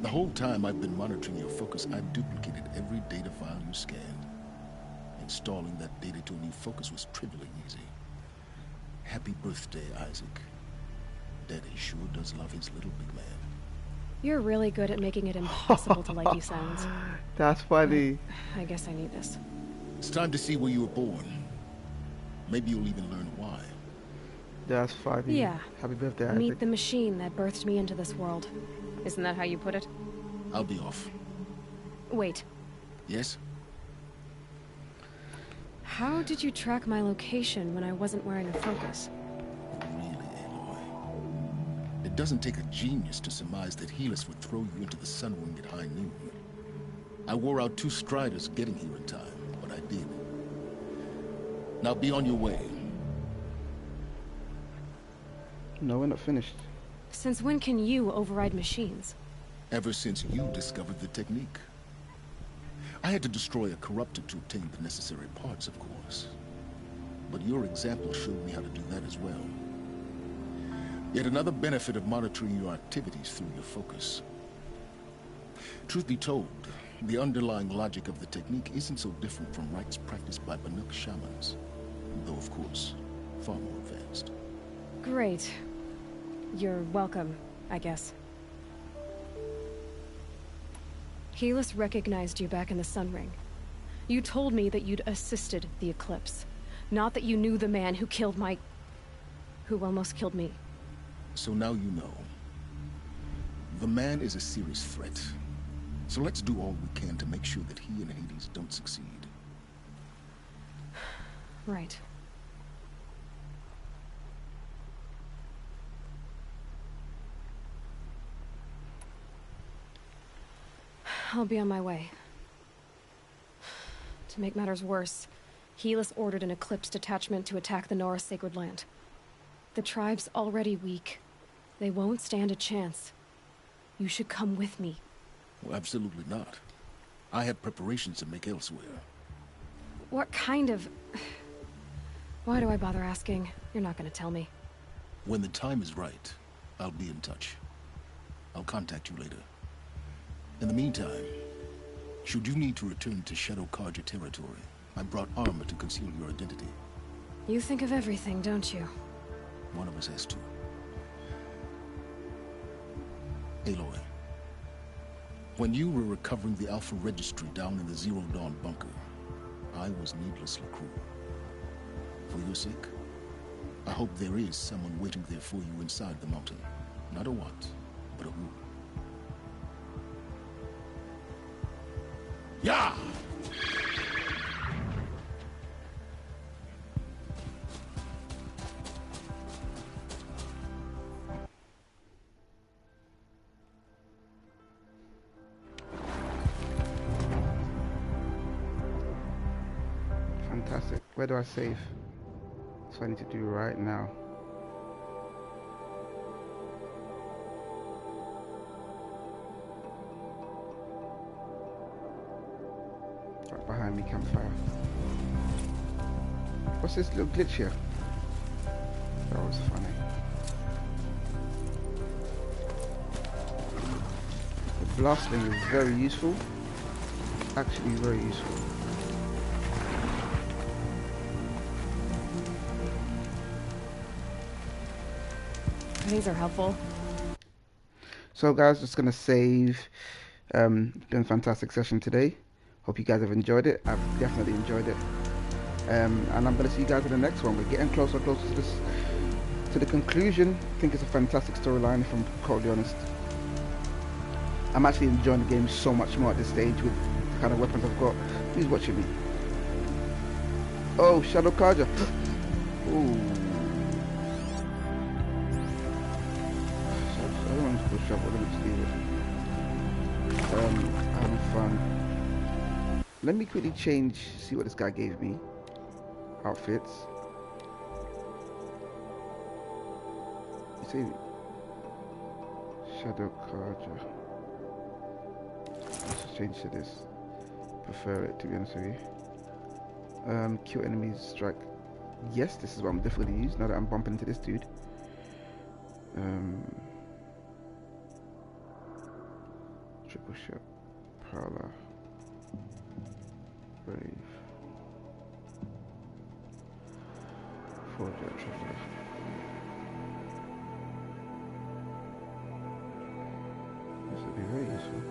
The whole time I've been monitoring your focus, I've duplicated every data file you scanned. Installing that data to a new focus was trivially easy. Happy birthday, Isaac. Daddy sure does love his little big man. You're really good at making it impossible to like you sounds. That's funny. I guess I need this. It's time to see where you were born. Maybe you'll even learn why. That's funny. Yeah. Happy birthday, Meet Isaac. the machine that birthed me into this world. Isn't that how you put it? I'll be off. Wait. Yes? How did you track my location when I wasn't wearing a focus? It doesn't take a genius to surmise that Helis would throw you into the Sun Wing at high noon. I wore out 2 striders getting here in time, but I did. Now be on your way. No, we're not finished. Since when can you override machines? Ever since you discovered the technique. I had to destroy a corruptor to obtain the necessary parts, of course. But your example showed me how to do that as well. Yet another benefit of monitoring your activities through your focus. Truth be told, the underlying logic of the technique isn't so different from rites practiced by Banuk shamans, though of course, far more advanced. Great. You're welcome, I guess. Helis recognized you back in the Sun Ring. You told me that you'd assisted the Eclipse. Not that you knew the man who killed who almost killed me. So now you know. The man is a serious threat. So let's do all we can to make sure that he and Hades don't succeed. Right. I'll be on my way. To make matters worse, Helis ordered an Eclipse detachment to attack the Nora Sacred Land. The tribe's already weak. They won't stand a chance. You should come with me. Well, absolutely not. I have preparations to make elsewhere. What kind of... Why do I bother asking? You're not gonna tell me. When the time is right, I'll be in touch. I'll contact you later. In the meantime, should you need to return to Shadow Carja territory, I brought armor to conceal your identity. You think of everything, don't you? One of us has to. Aloy, when you were recovering the Alpha Registry down in the Zero Dawn bunker, I was needlessly cruel. For your sake, I hope there is someone waiting there for you inside the mountain. Not a what, but a who. Yeah! Fantastic. Where do I save? That's what I need to do right now. Right behind me, campfire. What's this little glitch here? That was funny. The blastling is very useful. Actually very useful. These are helpful. So guys, just gonna save. Been a fantastic session today. Hope you guys have enjoyed it. I've definitely enjoyed it. And I'm gonna see you guys in the next one. We're getting closer and closer to the conclusion. I think it's a fantastic storyline, if I'm totally honest. I'm actually enjoying the game so much more at this stage with the kind of weapons I've got. Who's watching me? Oh, Shadow Carja. Ooh. Having fun. Let me quickly see what this guy gave me. Outfits. You see, Shadow Carja. Let's change to this. Prefer it, to be honest with you. Kill enemies, strike. Yes, this is what I'm definitely gonna use now that I'm bumping into this dude. Triple shot, Prowler, Brave, Forger, Traveler. This would be very useful.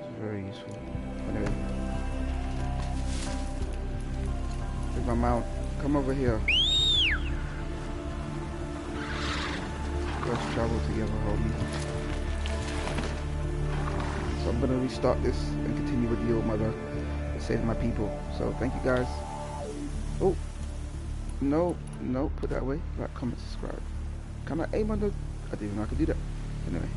It's very useful. Anyway, take my mount. Come over here. Let's travel together, homie. So I'm gonna restart this and continue with the old mother and save my people. So thank you guys. Oh, no, put that away. Like, comment, subscribe. Can I aim on the? I didn't even know I could do that. Anyway.